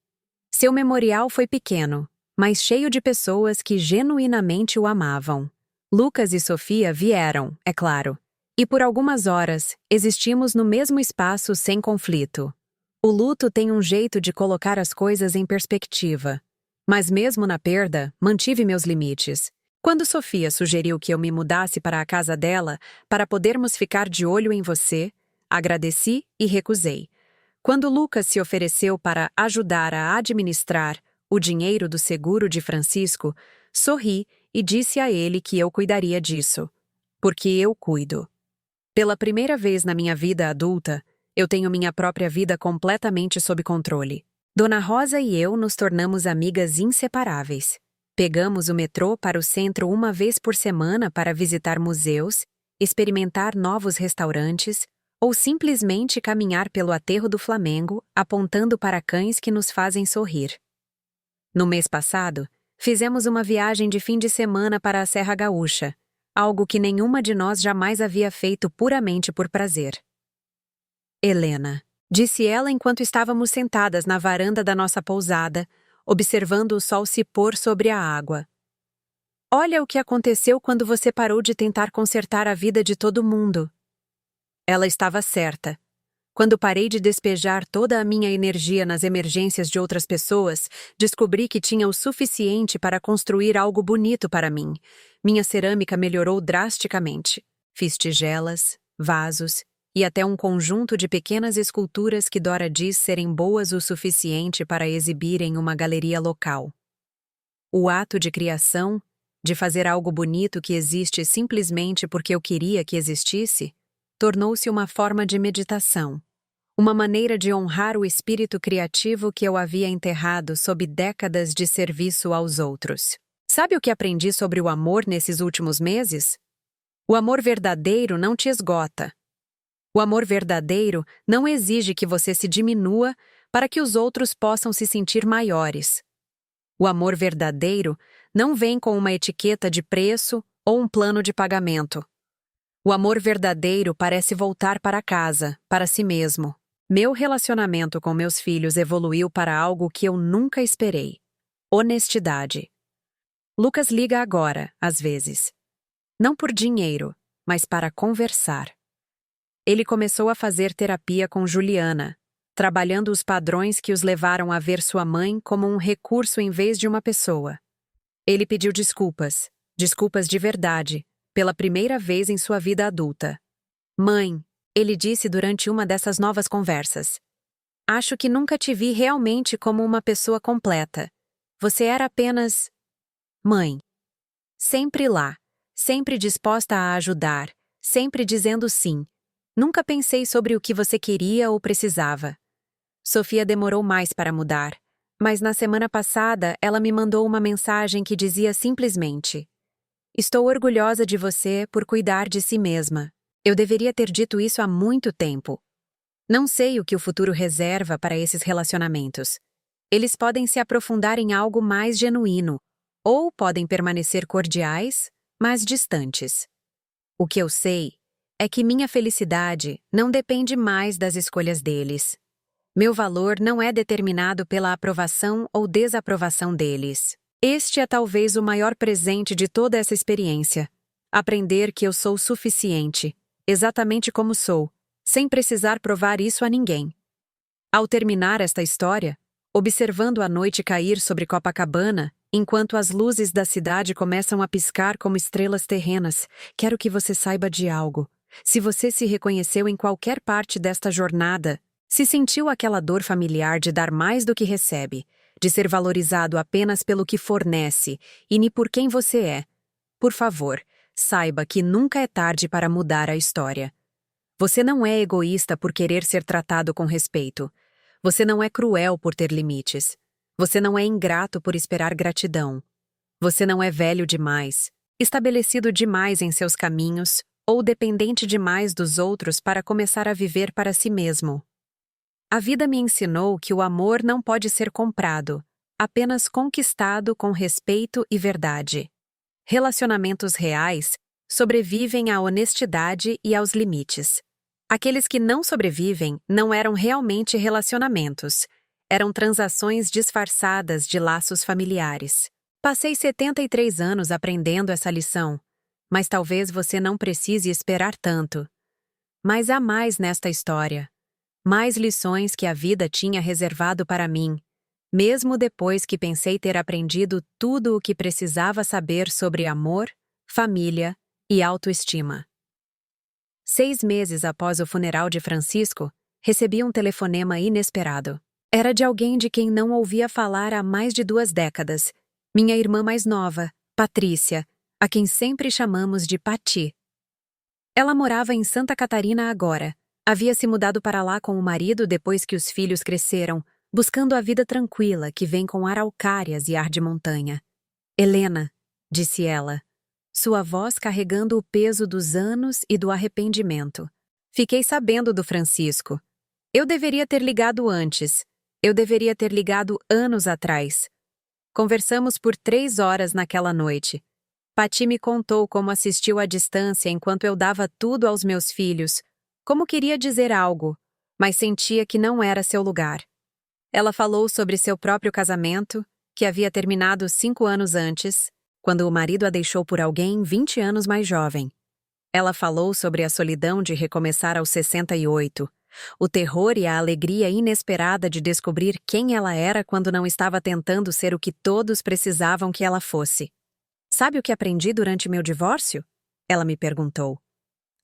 Seu memorial foi pequeno, mas cheio de pessoas que genuinamente o amavam. Lucas e Sofia vieram, é claro, e por algumas horas existimos no mesmo espaço sem conflito. O luto tem um jeito de colocar as coisas em perspectiva. Mas mesmo na perda, mantive meus limites. Quando Sofia sugeriu que eu me mudasse para a casa dela para podermos ficar de olho em você, agradeci e recusei. Quando Lucas se ofereceu para ajudar a administrar o dinheiro do seguro de Francisco, sorri e disse a ele que eu cuidaria disso. Porque eu cuido. Pela primeira vez na minha vida adulta, eu tenho minha própria vida completamente sob controle. Dona Rosa e eu nos tornamos amigas inseparáveis. Pegamos o metrô para o centro uma vez por semana para visitar museus, experimentar novos restaurantes ou simplesmente caminhar pelo aterro do Flamengo, apontando para cães que nos fazem sorrir. No mês passado, fizemos uma viagem de fim de semana para a Serra Gaúcha, algo que nenhuma de nós jamais havia feito puramente por prazer. Helena, disse ela enquanto estávamos sentadas na varanda da nossa pousada, observando o sol se pôr sobre a água. Olha o que aconteceu quando você parou de tentar consertar a vida de todo mundo. Ela estava certa. Quando parei de despejar toda a minha energia nas emergências de outras pessoas, descobri que tinha o suficiente para construir algo bonito para mim. Minha cerâmica melhorou drasticamente. Fiz tigelas, vasos e até um conjunto de pequenas esculturas que Dora diz serem boas o suficiente para exibir em uma galeria local. O ato de criação, de fazer algo bonito que existe simplesmente porque eu queria que existisse, tornou-se uma forma de meditação, uma maneira de honrar o espírito criativo que eu havia enterrado sob décadas de serviço aos outros. Sabe o que aprendi sobre o amor nesses últimos meses? O amor verdadeiro não te esgota. O amor verdadeiro não exige que você se diminua para que os outros possam se sentir maiores. O amor verdadeiro não vem com uma etiqueta de preço ou um plano de pagamento. O amor verdadeiro parece voltar para casa, para si mesmo. Meu relacionamento com meus filhos evoluiu para algo que eu nunca esperei. Honestidade. Lucas liga agora, às vezes. Não por dinheiro, mas para conversar. Ele começou a fazer terapia com Juliana, trabalhando os padrões que os levaram a ver sua mãe como um recurso em vez de uma pessoa. Ele pediu desculpas, desculpas de verdade, pela primeira vez em sua vida adulta. Mãe, ele disse durante uma dessas novas conversas. Acho que nunca te vi realmente como uma pessoa completa. Você era apenas... mãe. Sempre lá, sempre disposta a ajudar, sempre dizendo sim. Nunca pensei sobre o que você queria ou precisava. Sofia demorou mais para mudar, mas na semana passada ela me mandou uma mensagem que dizia simplesmente: Estou orgulhosa de você por cuidar de si mesma. Eu deveria ter dito isso há muito tempo. Não sei o que o futuro reserva para esses relacionamentos. Eles podem se aprofundar em algo mais genuíno, ou podem permanecer cordiais, mas distantes. O que eu sei é que minha felicidade não depende mais das escolhas deles. Meu valor não é determinado pela aprovação ou desaprovação deles. Este é talvez o maior presente de toda essa experiência. Aprender que eu sou suficiente, exatamente como sou, sem precisar provar isso a ninguém. Ao terminar esta história, observando a noite cair sobre Copacabana, enquanto as luzes da cidade começam a piscar como estrelas terrenas, quero que você saiba de algo. Se você se reconheceu em qualquer parte desta jornada, se sentiu aquela dor familiar de dar mais do que recebe, de ser valorizado apenas pelo que fornece e nem por quem você é, por favor, saiba que nunca é tarde para mudar a história. Você não é egoísta por querer ser tratado com respeito. Você não é cruel por ter limites. Você não é ingrato por esperar gratidão. Você não é velho demais, estabelecido demais em seus caminhos ou dependente demais dos outros para começar a viver para si mesmo. A vida me ensinou que o amor não pode ser comprado, apenas conquistado com respeito e verdade. Relacionamentos reais sobrevivem à honestidade e aos limites. Aqueles que não sobrevivem não eram realmente relacionamentos, eram transações disfarçadas de laços familiares. Passei 73 anos aprendendo essa lição, mas talvez você não precise esperar tanto. Mas há mais nesta história. Mais lições que a vida tinha reservado para mim, mesmo depois que pensei ter aprendido tudo o que precisava saber sobre amor, família e autoestima. 6 meses após o funeral de Francisco, recebi um telefonema inesperado. Era de alguém de quem não ouvia falar há mais de 2 décadas. Minha irmã mais nova, Patrícia, a quem sempre chamamos de Pati. Ela morava em Santa Catarina agora. Havia se mudado para lá com o marido depois que os filhos cresceram, buscando a vida tranquila que vem com araucárias e ar de montanha. Helena, disse ela, sua voz carregando o peso dos anos e do arrependimento. Fiquei sabendo do Francisco. Eu deveria ter ligado antes. Eu deveria ter ligado anos atrás. Conversamos por 3 horas naquela noite. Pati me contou como assistiu à distância enquanto eu dava tudo aos meus filhos, como queria dizer algo, mas sentia que não era seu lugar. Ela falou sobre seu próprio casamento, que havia terminado 5 anos antes, quando o marido a deixou por alguém 20 anos mais jovem. Ela falou sobre a solidão de recomeçar aos 68, o terror e a alegria inesperada de descobrir quem ela era quando não estava tentando ser o que todos precisavam que ela fosse. Sabe o que aprendi durante meu divórcio? Ela me perguntou.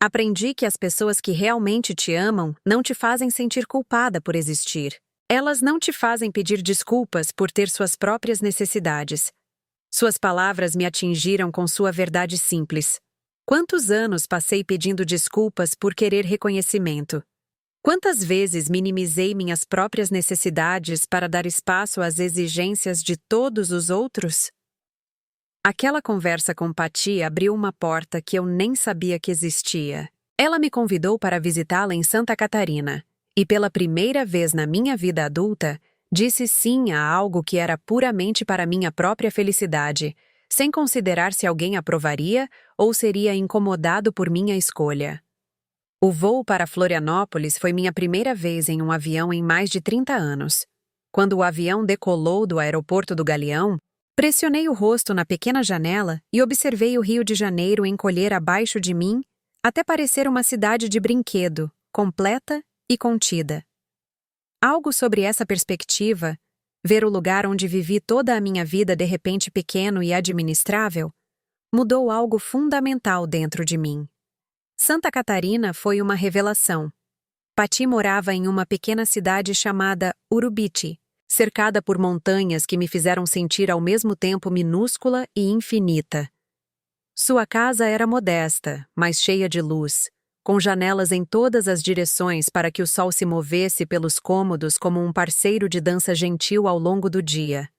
Aprendi que as pessoas que realmente te amam não te fazem sentir culpada por existir. Elas não te fazem pedir desculpas por ter suas próprias necessidades. Suas palavras me atingiram com sua verdade simples. Quantos anos passei pedindo desculpas por querer reconhecimento? Quantas vezes minimizei minhas próprias necessidades para dar espaço às exigências de todos os outros? Aquela conversa com Pati abriu uma porta que eu nem sabia que existia. Ela me convidou para visitá-la em Santa Catarina, e pela primeira vez na minha vida adulta, disse sim a algo que era puramente para minha própria felicidade, sem considerar se alguém aprovaria ou seria incomodado por minha escolha. O voo para Florianópolis foi minha primeira vez em um avião em mais de 30 anos. Quando o avião decolou do aeroporto do Galeão, pressionei o rosto na pequena janela e observei o Rio de Janeiro encolher abaixo de mim até parecer uma cidade de brinquedo, completa e contida. Algo sobre essa perspectiva, ver o lugar onde vivi toda a minha vida de repente pequeno e administrável, mudou algo fundamental dentro de mim. Santa Catarina foi uma revelação. Pati morava em uma pequena cidade chamada Urubici, cercada por montanhas que me fizeram sentir ao mesmo tempo minúscula e infinita. Sua casa era modesta, mas cheia de luz, com janelas em todas as direções para que o sol se movesse pelos cômodos como um parceiro de dança gentil ao longo do dia.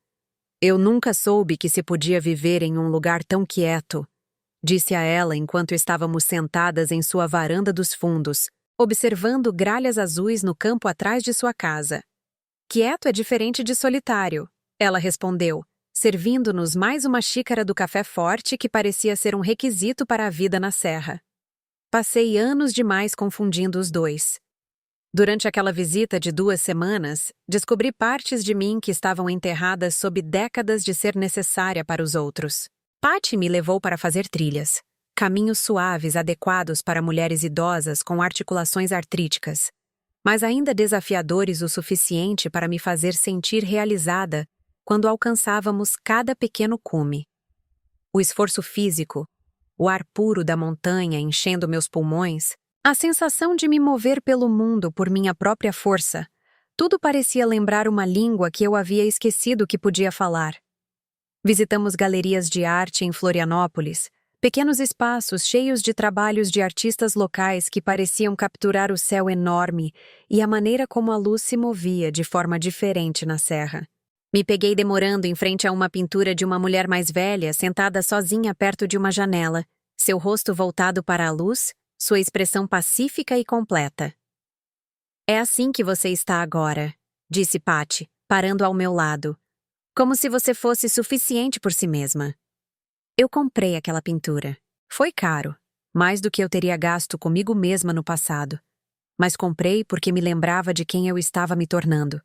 Eu nunca soube que se podia viver em um lugar tão quieto, disse a ela enquanto estávamos sentadas em sua varanda dos fundos, observando gralhas azuis no campo atrás de sua casa. Quieto é diferente de solitário, ela respondeu, servindo-nos mais uma xícara do café forte que parecia ser um requisito para a vida na serra. Passei anos demais confundindo os dois. Durante aquela visita de 2 semanas, descobri partes de mim que estavam enterradas sob décadas de ser necessária para os outros. Pati me levou para fazer trilhas, caminhos suaves adequados para mulheres idosas com articulações artríticas, mas ainda desafiadores o suficiente para me fazer sentir realizada quando alcançávamos cada pequeno cume. O esforço físico, o ar puro da montanha enchendo meus pulmões, a sensação de me mover pelo mundo por minha própria força, tudo parecia lembrar uma língua que eu havia esquecido que podia falar. Visitamos galerias de arte em Florianópolis, pequenos espaços cheios de trabalhos de artistas locais que pareciam capturar o céu enorme e a maneira como a luz se movia de forma diferente na serra. Me peguei demorando em frente a uma pintura de uma mulher mais velha sentada sozinha perto de uma janela, seu rosto voltado para a luz, sua expressão pacífica e completa. É assim que você está agora, disse Pati, parando ao meu lado. Como se você fosse suficiente por si mesma. Eu comprei aquela pintura. Foi caro, mais do que eu teria gasto comigo mesma no passado. Mas comprei porque me lembrava de quem eu estava me tornando.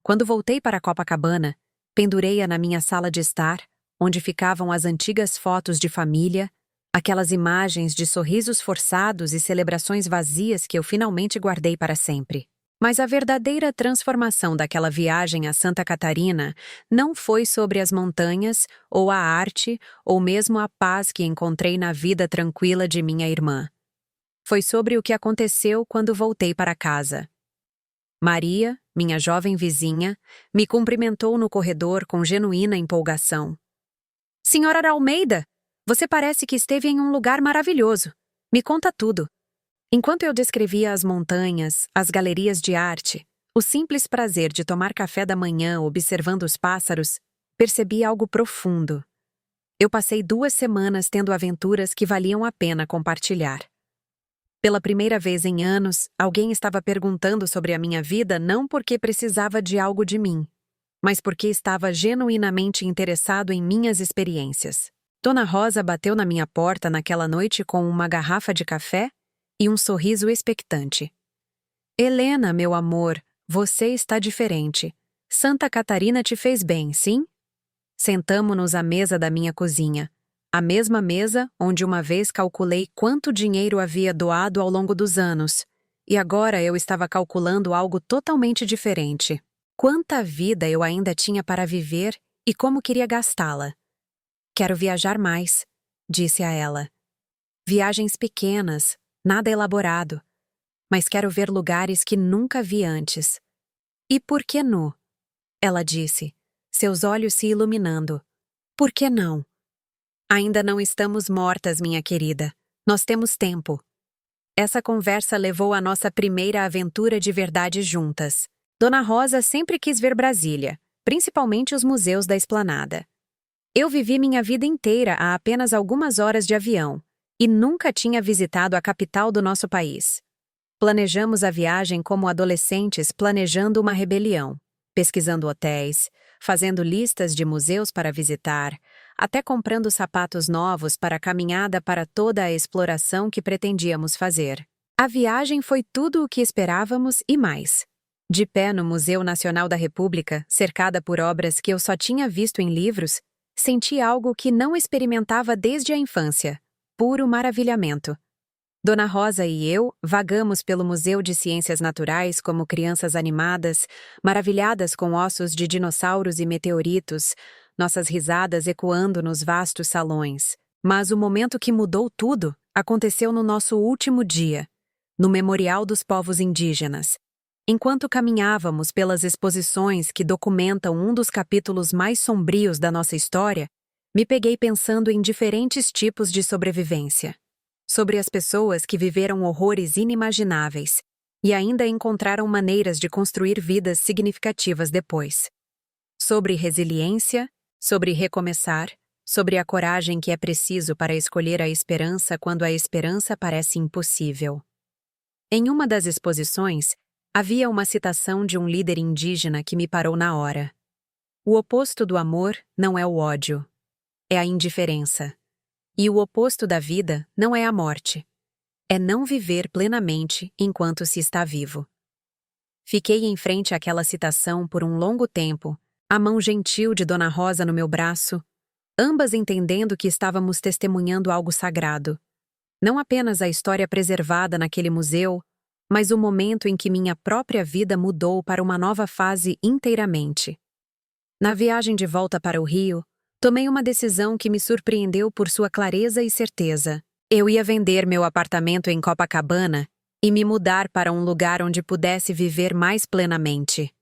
Quando voltei para Copacabana, pendurei-a na minha sala de estar, onde ficavam as antigas fotos de família, aquelas imagens de sorrisos forçados e celebrações vazias que eu finalmente guardei para sempre. Mas a verdadeira transformação daquela viagem a Santa Catarina não foi sobre as montanhas, ou a arte, ou mesmo a paz que encontrei na vida tranquila de minha irmã. Foi sobre o que aconteceu quando voltei para casa. Maria, minha jovem vizinha, me cumprimentou no corredor com genuína empolgação. Senhora Almeida, você parece que esteve em um lugar maravilhoso. Me conta tudo. Enquanto eu descrevia as montanhas, as galerias de arte, o simples prazer de tomar café da manhã observando os pássaros, percebi algo profundo. Eu passei 2 semanas tendo aventuras que valiam a pena compartilhar. Pela primeira vez em anos, alguém estava perguntando sobre a minha vida não porque precisava de algo de mim, mas porque estava genuinamente interessado em minhas experiências. Dona Rosa bateu na minha porta naquela noite com uma garrafa de café e um sorriso expectante. Helena, meu amor, você está diferente. Santa Catarina te fez bem, sim? Sentamo-nos à mesa da minha cozinha, a mesma mesa onde uma vez calculei quanto dinheiro havia doado ao longo dos anos, e agora eu estava calculando algo totalmente diferente. Quanta vida eu ainda tinha para viver e como queria gastá-la. Quero viajar mais, disse a ela. Viagens pequenas, nada elaborado, mas quero ver lugares que nunca vi antes. E por que nu? Ela disse, seus olhos se iluminando. Por que não? Ainda não estamos mortas, minha querida. Nós temos tempo. Essa conversa levou à nossa primeira aventura de verdade juntas. Dona Rosa sempre quis ver Brasília, principalmente os museus da Esplanada. Eu vivi minha vida inteira a apenas algumas horas de avião e nunca tinha visitado a capital do nosso país. Planejamos a viagem como adolescentes planejando uma rebelião, pesquisando hotéis, fazendo listas de museus para visitar, até comprando sapatos novos para a caminhada para toda a exploração que pretendíamos fazer. A viagem foi tudo o que esperávamos e mais. De pé no Museu Nacional da República, cercada por obras que eu só tinha visto em livros, senti algo que não experimentava desde a infância: puro maravilhamento. Dona Rosa e eu vagamos pelo Museu de Ciências Naturais como crianças animadas, maravilhadas com ossos de dinossauros e meteoritos, nossas risadas ecoando nos vastos salões. Mas o momento que mudou tudo aconteceu no nosso último dia, no Memorial dos Povos Indígenas. Enquanto caminhávamos pelas exposições que documentam um dos capítulos mais sombrios da nossa história, me peguei pensando em diferentes tipos de sobrevivência. Sobre as pessoas que viveram horrores inimagináveis e ainda encontraram maneiras de construir vidas significativas depois. Sobre resiliência, sobre recomeçar, sobre a coragem que é preciso para escolher a esperança quando a esperança parece impossível. Em uma das exposições, havia uma citação de um líder indígena que me parou na hora. O oposto do amor não é o ódio, é a indiferença. E o oposto da vida não é a morte. É não viver plenamente enquanto se está vivo. Fiquei em frente àquela citação por um longo tempo, a mão gentil de Dona Rosa no meu braço, ambas entendendo que estávamos testemunhando algo sagrado. Não apenas a história preservada naquele museu, mas o momento em que minha própria vida mudou para uma nova fase inteiramente. Na viagem de volta para o Rio, tomei uma decisão que me surpreendeu por sua clareza e certeza. Eu ia vender meu apartamento em Copacabana e me mudar para um lugar onde pudesse viver mais plenamente.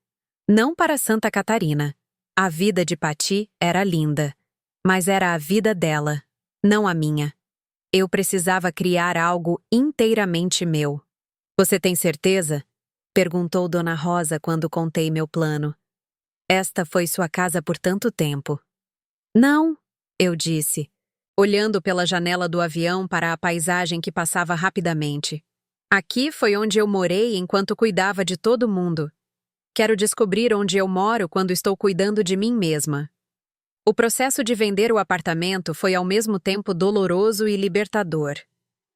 Não para Santa Catarina. A vida de Pati era linda, mas era a vida dela, não a minha. Eu precisava criar algo inteiramente meu. Você tem certeza? Perguntou Dona Rosa quando contei meu plano. Esta foi sua casa por tanto tempo. Não, eu disse, olhando pela janela do avião para a paisagem que passava rapidamente. Aqui foi onde eu morei enquanto cuidava de todo mundo. Quero descobrir onde eu moro quando estou cuidando de mim mesma. O processo de vender o apartamento foi ao mesmo tempo doloroso e libertador.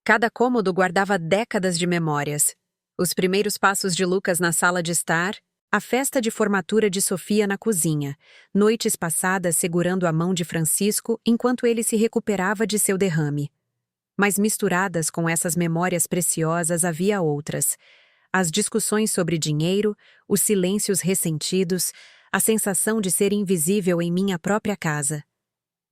Cada cômodo guardava décadas de memórias. Os primeiros passos de Lucas na sala de estar, a festa de formatura de Sofia na cozinha, noites passadas segurando a mão de Francisco enquanto ele se recuperava de seu derrame. Mas misturadas com essas memórias preciosas havia outras. As discussões sobre dinheiro, os silêncios ressentidos, a sensação de ser invisível em minha própria casa.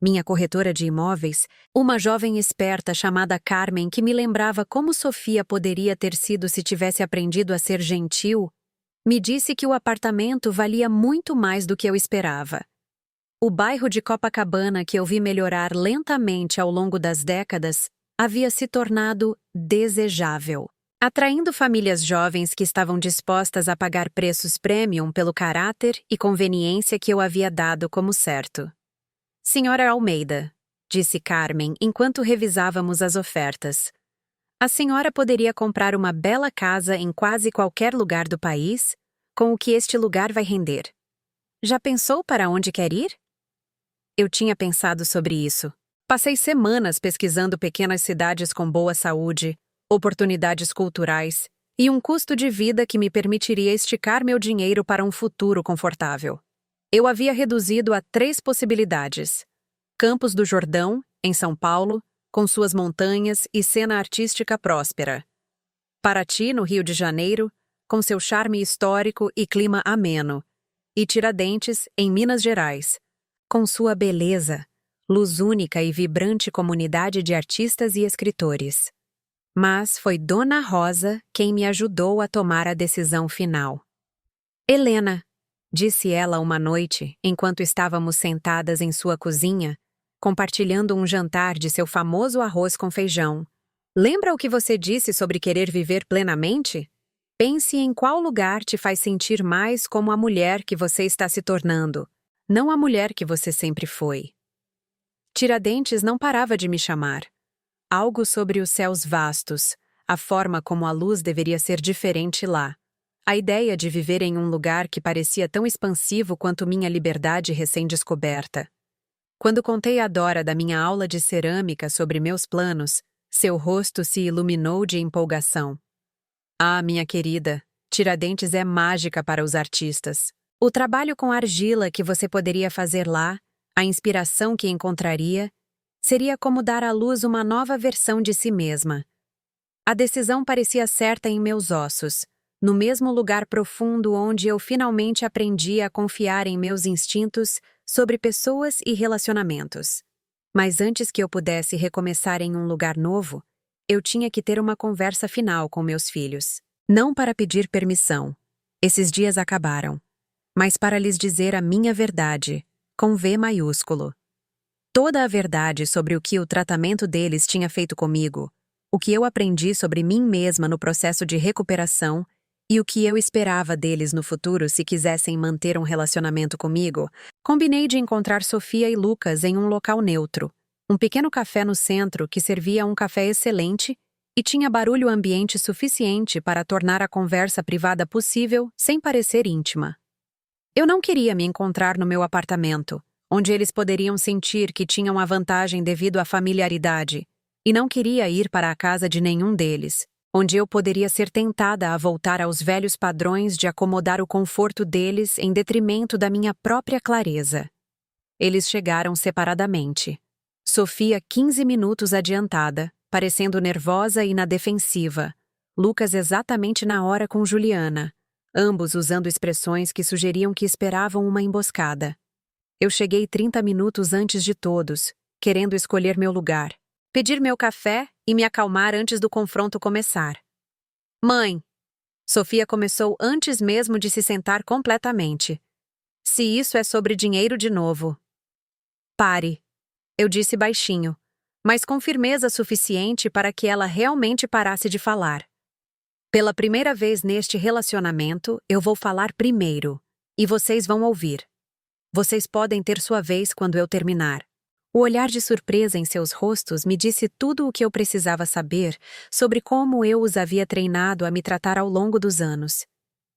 Minha corretora de imóveis, uma jovem esperta chamada Carmen que me lembrava como Sofia poderia ter sido se tivesse aprendido a ser gentil, Me disse que o apartamento valia muito mais do que eu esperava. O bairro de Copacabana, que eu vi melhorar lentamente ao longo das décadas, havia se tornado desejável, atraindo famílias jovens que estavam dispostas a pagar preços premium pelo caráter e conveniência que eu havia dado como certo. Senhora Almeida, disse Carmen enquanto revisávamos as ofertas. A senhora poderia comprar uma bela casa em quase qualquer lugar do país, com o que este lugar vai render. Já pensou para onde quer ir? Eu tinha pensado sobre isso. Passei semanas pesquisando pequenas cidades com boa saúde, oportunidades culturais e um custo de vida que me permitiria esticar meu dinheiro para um futuro confortável. Eu havia reduzido a 3 possibilidades: Campos do Jordão, em São Paulo, com suas montanhas e cena artística próspera; Paraty, no Rio de Janeiro, com seu charme histórico e clima ameno; e Tiradentes, em Minas Gerais, com sua beleza, luz única e vibrante comunidade de artistas e escritores. Mas foi Dona Rosa quem me ajudou a tomar a decisão final. Helena, disse ela uma noite, enquanto estávamos sentadas em sua cozinha, compartilhando um jantar de seu famoso arroz com feijão. Lembra o que você disse sobre querer viver plenamente? Pense em qual lugar te faz sentir mais como a mulher que você está se tornando, não a mulher que você sempre foi. Tiradentes não parava de me chamar. Algo sobre os céus vastos, a forma como a luz deveria ser diferente lá. A ideia de viver em um lugar que parecia tão expansivo quanto minha liberdade recém-descoberta. Quando contei a Dora da minha aula de cerâmica sobre meus planos, seu rosto se iluminou de empolgação. Ah, minha querida, Tiradentes é mágica para os artistas. O trabalho com argila que você poderia fazer lá, a inspiração que encontraria, seria como dar à luz uma nova versão de si mesma. A decisão parecia certa em meus ossos, no mesmo lugar profundo onde eu finalmente aprendi a confiar em meus instintos sobre pessoas e relacionamentos. Mas antes que eu pudesse recomeçar em um lugar novo, eu tinha que ter uma conversa final com meus filhos. Não para pedir permissão. Esses dias acabaram. Mas para lhes dizer a minha verdade, com V maiúsculo. Toda a verdade sobre o que o tratamento deles tinha feito comigo, o que eu aprendi sobre mim mesma no processo de recuperação e o que eu esperava deles no futuro se quisessem manter um relacionamento comigo, combinei de encontrar Sofia e Lucas em um local neutro, um pequeno café no centro que servia um café excelente e tinha barulho ambiente suficiente para tornar a conversa privada possível sem parecer íntima. Eu não queria me encontrar no meu apartamento, onde eles poderiam sentir que tinham a vantagem devido à familiaridade, e não queria ir para a casa de nenhum deles, onde eu poderia ser tentada a voltar aos velhos padrões de acomodar o conforto deles em detrimento da minha própria clareza. Eles chegaram separadamente. Sofia 15 minutos adiantada, parecendo nervosa e na defensiva. Lucas exatamente na hora com Juliana, ambos usando expressões que sugeriam que esperavam uma emboscada. Eu cheguei 30 minutos antes de todos, querendo escolher meu lugar, pedir meu café e me acalmar antes do confronto começar. Mãe! Sofia começou antes mesmo de se sentar completamente. Se isso é sobre dinheiro de novo. Pare! Eu disse baixinho, mas com firmeza suficiente para que ela realmente parasse de falar. Pela primeira vez neste relacionamento, eu vou falar primeiro, e vocês vão ouvir. Vocês podem ter sua vez quando eu terminar. O olhar de surpresa em seus rostos me disse tudo o que eu precisava saber sobre como eu os havia treinado a me tratar ao longo dos anos.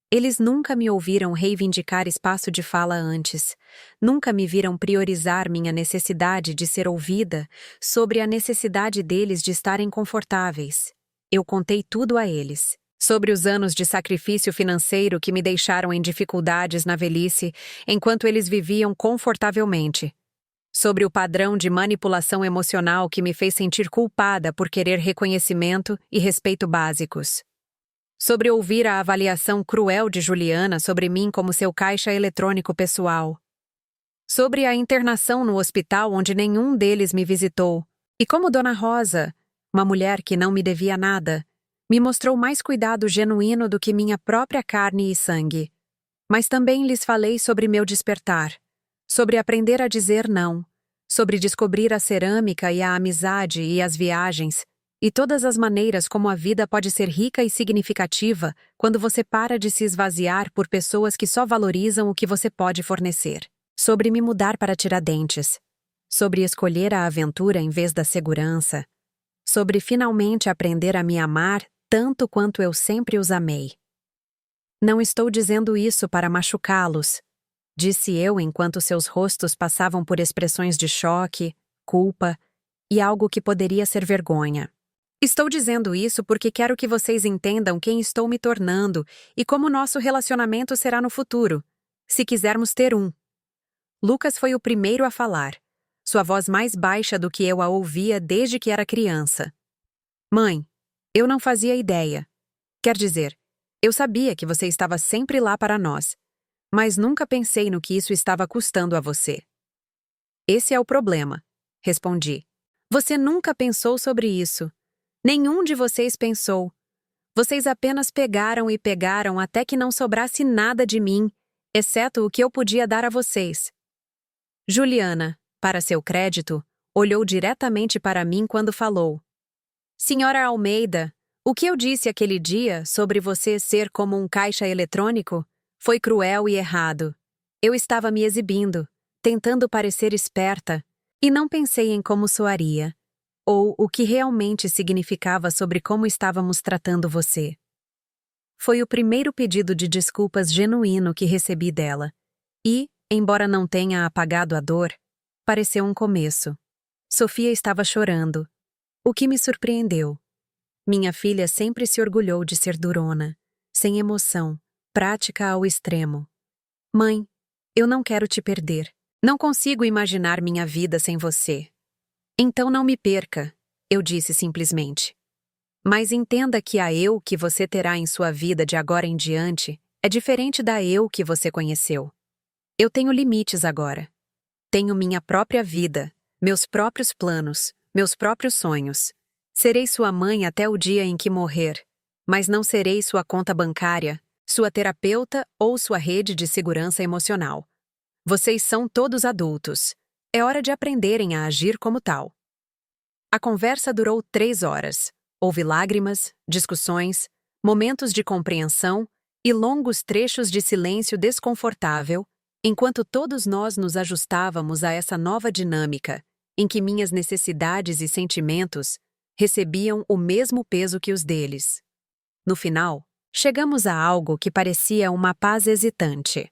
Eles nunca me ouviram reivindicar espaço de fala antes, nunca me viram priorizar minha necessidade de ser ouvida sobre a necessidade deles de estarem confortáveis. Eu contei tudo a eles. Sobre os anos de sacrifício financeiro que me deixaram em dificuldades na velhice, enquanto eles viviam confortavelmente. Sobre o padrão de manipulação emocional que me fez sentir culpada por querer reconhecimento e respeito básicos. Sobre ouvir a avaliação cruel de Juliana sobre mim como seu caixa eletrônico pessoal. Sobre a internação no hospital onde nenhum deles me visitou. E como Dona Rosa, uma mulher que não me devia nada, Me mostrou mais cuidado genuíno do que minha própria carne e sangue. Mas também lhes falei sobre meu despertar, sobre aprender a dizer não, sobre descobrir a cerâmica e a amizade e as viagens, e todas as maneiras como a vida pode ser rica e significativa quando você para de se esvaziar por pessoas que só valorizam o que você pode fornecer. Sobre me mudar para Tiradentes, sobre escolher a aventura em vez da segurança, sobre finalmente aprender a me amar tanto quanto eu sempre os amei. Não estou dizendo isso para machucá-los, disse eu enquanto seus rostos passavam por expressões de choque, culpa e algo que poderia ser vergonha. Estou dizendo isso porque quero que vocês entendam quem estou me tornando e como nosso relacionamento será no futuro, se quisermos ter um. Lucas foi o primeiro a falar, sua voz mais baixa do que eu a ouvia desde que era criança. Mãe, eu não fazia ideia. Quer dizer, eu sabia que você estava sempre lá para nós, mas nunca pensei no que isso estava custando a você. Esse é o problema, respondi. Você nunca pensou sobre isso. Nenhum de vocês pensou. Vocês apenas pegaram e pegaram até que não sobrasse nada de mim, exceto o que eu podia dar a vocês. Juliana, para seu crédito, olhou diretamente para mim quando falou. Senhora Almeida, o que eu disse aquele dia sobre você ser como um caixa eletrônico foi cruel e errado. Eu estava me exibindo, tentando parecer esperta, e não pensei em como soaria, ou o que realmente significava sobre como estávamos tratando você. Foi o primeiro pedido de desculpas genuíno que recebi dela, e, embora não tenha apagado a dor, pareceu um começo. Sofia estava chorando, o que me surpreendeu. Minha filha sempre se orgulhou de ser durona, sem emoção, prática ao extremo. Mãe, eu não quero te perder. Não consigo imaginar minha vida sem você. Então não me perca, eu disse simplesmente. Mas entenda que a eu que você terá em sua vida de agora em diante é diferente da eu que você conheceu. Eu tenho limites agora. Tenho minha própria vida, meus próprios planos, meus próprios sonhos. Serei sua mãe até o dia em que morrer, mas não serei sua conta bancária, sua terapeuta ou sua rede de segurança emocional. Vocês são todos adultos. É hora de aprenderem a agir como tal. A conversa durou 3 horas. Houve lágrimas, discussões, momentos de compreensão e longos trechos de silêncio desconfortável, enquanto todos nós nos ajustávamos a essa nova dinâmica, em que minhas necessidades e sentimentos recebiam o mesmo peso que os deles. No final, chegamos a algo que parecia uma paz hesitante.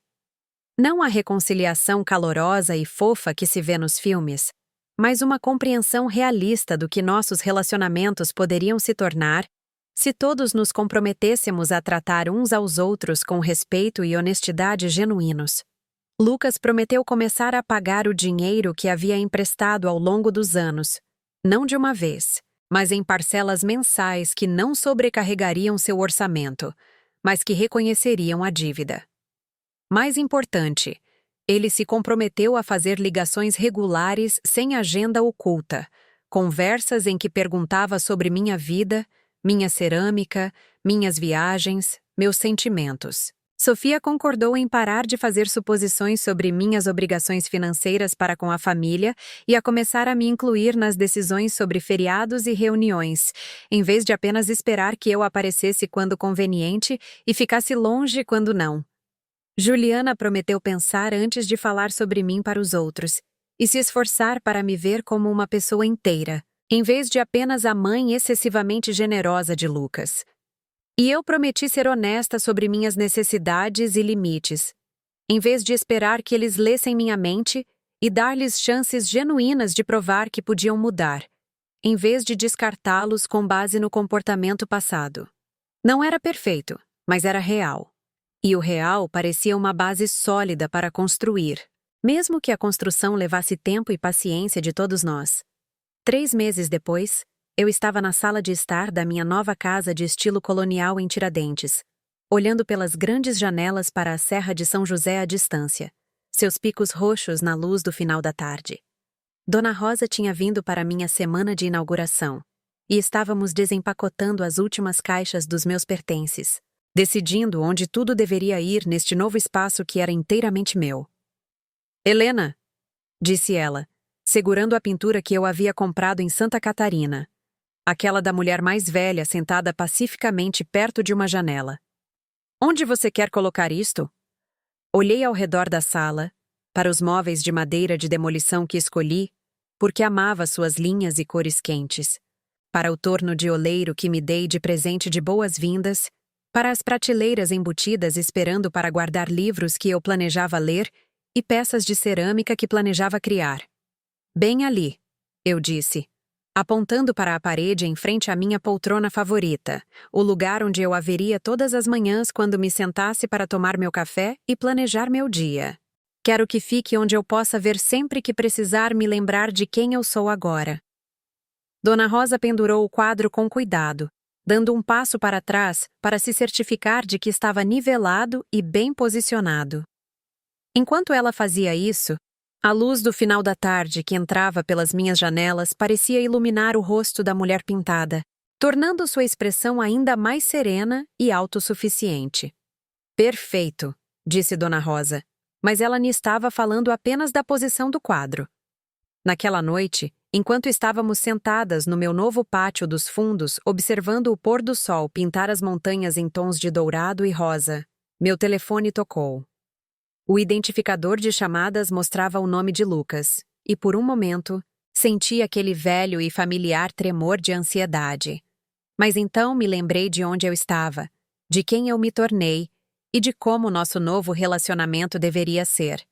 Não a reconciliação calorosa e fofa que se vê nos filmes, mas uma compreensão realista do que nossos relacionamentos poderiam se tornar se todos nos comprometêssemos a tratar uns aos outros com respeito e honestidade genuínos. Lucas prometeu começar a pagar o dinheiro que havia emprestado ao longo dos anos, não de uma vez, mas em parcelas mensais que não sobrecarregariam seu orçamento, mas que reconheceriam a dívida. Mais importante, ele se comprometeu a fazer ligações regulares sem agenda oculta, conversas em que perguntava sobre minha vida, minha cerâmica, minhas viagens, meus sentimentos. Sofia concordou em parar de fazer suposições sobre minhas obrigações financeiras para com a família e a começar a me incluir nas decisões sobre feriados e reuniões, em vez de apenas esperar que eu aparecesse quando conveniente e ficasse longe quando não. Juliana prometeu pensar antes de falar sobre mim para os outros e se esforçar para me ver como uma pessoa inteira, em vez de apenas a mãe excessivamente generosa de Lucas. E eu prometi ser honesta sobre minhas necessidades e limites, em vez de esperar que eles lessem minha mente e dar-lhes chances genuínas de provar que podiam mudar, em vez de descartá-los com base no comportamento passado. Não era perfeito, mas era real. E o real parecia uma base sólida para construir, mesmo que a construção levasse tempo e paciência de todos nós. 3 meses depois, eu estava na sala de estar da minha nova casa de estilo colonial em Tiradentes, olhando pelas grandes janelas para a Serra de São José à distância, seus picos roxos na luz do final da tarde. Dona Rosa tinha vindo para minha semana de inauguração, e estávamos desempacotando as últimas caixas dos meus pertences, decidindo onde tudo deveria ir neste novo espaço que era inteiramente meu. Helena, disse ela, segurando a pintura que eu havia comprado em Santa Catarina, aquela da mulher mais velha sentada pacificamente perto de uma janela. Onde você quer colocar isto? Olhei ao redor da sala, para os móveis de madeira de demolição que escolhi, porque amava suas linhas e cores quentes, para o torno de oleiro que me dei de presente de boas-vindas, para as prateleiras embutidas esperando para guardar livros que eu planejava ler e peças de cerâmica que planejava criar. Bem ali, eu disse, apontando para a parede em frente à minha poltrona favorita, o lugar onde eu a veria todas as manhãs quando me sentasse para tomar meu café e planejar meu dia. Quero que fique onde eu possa ver sempre que precisar me lembrar de quem eu sou agora. Dona Rosa pendurou o quadro com cuidado, dando um passo para trás para se certificar de que estava nivelado e bem posicionado. Enquanto ela fazia isso, a luz do final da tarde que entrava pelas minhas janelas parecia iluminar o rosto da mulher pintada, tornando sua expressão ainda mais serena e autossuficiente. Perfeito, disse Dona Rosa, mas ela me estava falando apenas da posição do quadro. Naquela noite, enquanto estávamos sentadas no meu novo pátio dos fundos observando o pôr do sol pintar as montanhas em tons de dourado e rosa, meu telefone tocou. O identificador de chamadas mostrava o nome de Lucas, e por um momento, senti aquele velho e familiar tremor de ansiedade. Mas então me lembrei de onde eu estava, de quem eu me tornei e de como nosso novo relacionamento deveria ser.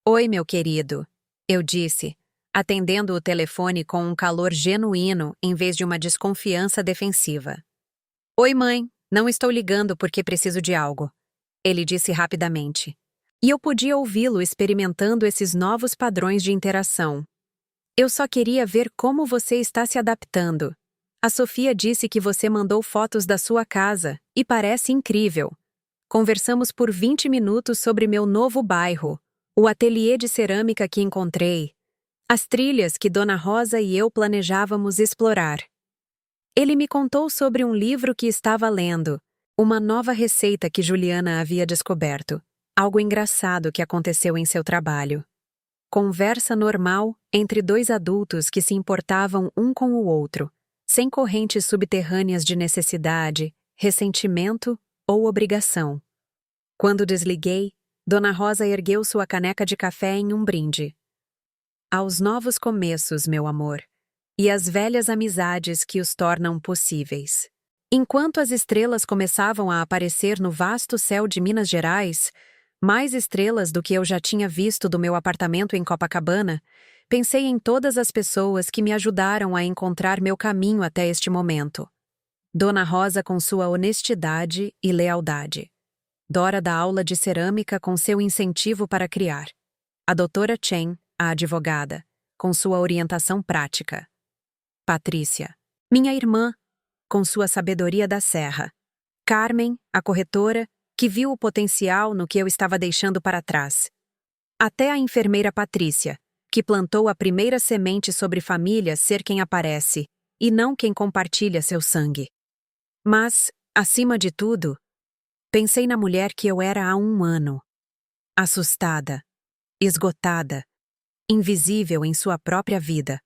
Oi, meu querido, eu disse, atendendo o telefone com um calor genuíno em vez de uma desconfiança defensiva. Oi, mãe, não estou ligando porque preciso de algo, ele disse rapidamente. E eu podia ouvi-lo experimentando esses novos padrões de interação. Eu só queria ver como você está se adaptando. A Sofia disse que você mandou fotos da sua casa, e parece incrível. Conversamos por 20 minutos sobre meu novo bairro, o ateliê de cerâmica que encontrei, as trilhas que Dona Rosa e eu planejávamos explorar. Ele me contou sobre um livro que estava lendo, uma nova receita que Juliana havia descoberto. Algo engraçado que aconteceu em seu trabalho. Conversa normal entre dois adultos que se importavam um com o outro, sem correntes subterrâneas de necessidade, ressentimento ou obrigação. Quando desliguei, Dona Rosa ergueu sua caneca de café em um brinde. Aos novos começos, meu amor, e às velhas amizades que os tornam possíveis. Enquanto as estrelas começavam a aparecer no vasto céu de Minas Gerais, mais estrelas do que eu já tinha visto do meu apartamento em Copacabana, pensei em todas as pessoas que me ajudaram a encontrar meu caminho até este momento. Dona Rosa com sua honestidade e lealdade. Dora da aula de cerâmica com seu incentivo para criar. A doutora Chen, a advogada, com sua orientação prática. Patrícia, minha irmã, com sua sabedoria da serra. Carmen, a corretora, que viu o potencial no que eu estava deixando para trás. Até a enfermeira Patrícia, que plantou a primeira semente sobre família ser quem aparece, e não quem compartilha seu sangue. Mas, acima de tudo, pensei na mulher que eu era há um ano. Assustada, esgotada, invisível em sua própria vida.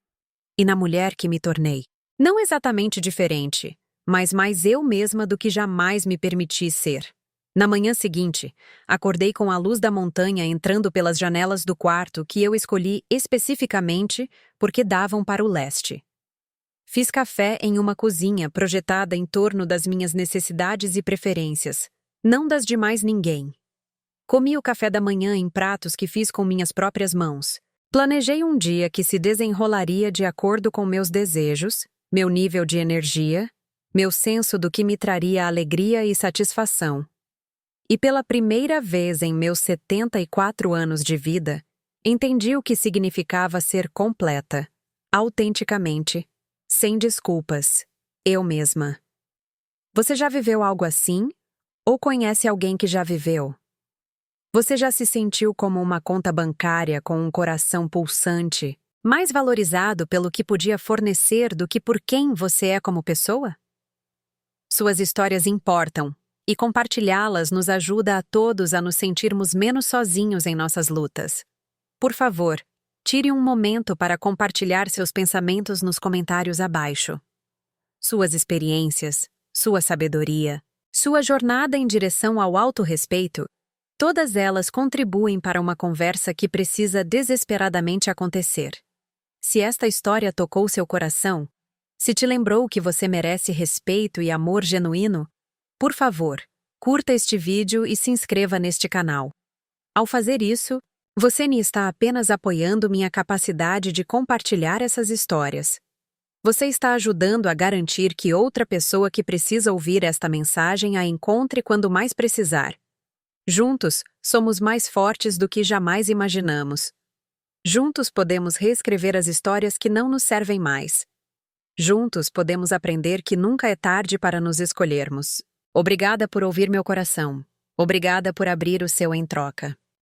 E na mulher que me tornei. Não exatamente diferente, mas mais eu mesma do que jamais me permiti ser. Na manhã seguinte, acordei com a luz da montanha entrando pelas janelas do quarto que eu escolhi especificamente porque davam para o leste. Fiz café em uma cozinha projetada em torno das minhas necessidades e preferências, não das de mais ninguém. Comi o café da manhã em pratos que fiz com minhas próprias mãos. Planejei um dia que se desenrolaria de acordo com meus desejos, meu nível de energia, meu senso do que me traria alegria e satisfação. E pela primeira vez em meus 74 anos de vida, entendi o que significava ser completa, autenticamente, sem desculpas, eu mesma. Você já viveu algo assim? Ou conhece alguém que já viveu? Você já se sentiu como uma conta bancária com um coração pulsante, Mais valorizado pelo que podia fornecer do que por quem você é como pessoa? Suas histórias importam, e compartilhá-las nos ajuda a todos a nos sentirmos menos sozinhos em nossas lutas. Por favor, tire um momento para compartilhar seus pensamentos nos comentários abaixo. Suas experiências, sua sabedoria, sua jornada em direção ao autorrespeito, todas elas contribuem para uma conversa que precisa desesperadamente acontecer. Se esta história tocou seu coração, se te lembrou que você merece respeito e amor genuíno, por favor, curta este vídeo e se inscreva neste canal. Ao fazer isso, você me está apenas apoiando minha capacidade de compartilhar essas histórias. Você está ajudando a garantir que outra pessoa que precisa ouvir esta mensagem a encontre quando mais precisar. Juntos, somos mais fortes do que jamais imaginamos. Juntos podemos reescrever as histórias que não nos servem mais. Juntos podemos aprender que nunca é tarde para nos escolhermos. Obrigada por ouvir meu coração. Obrigada por abrir o seu em troca.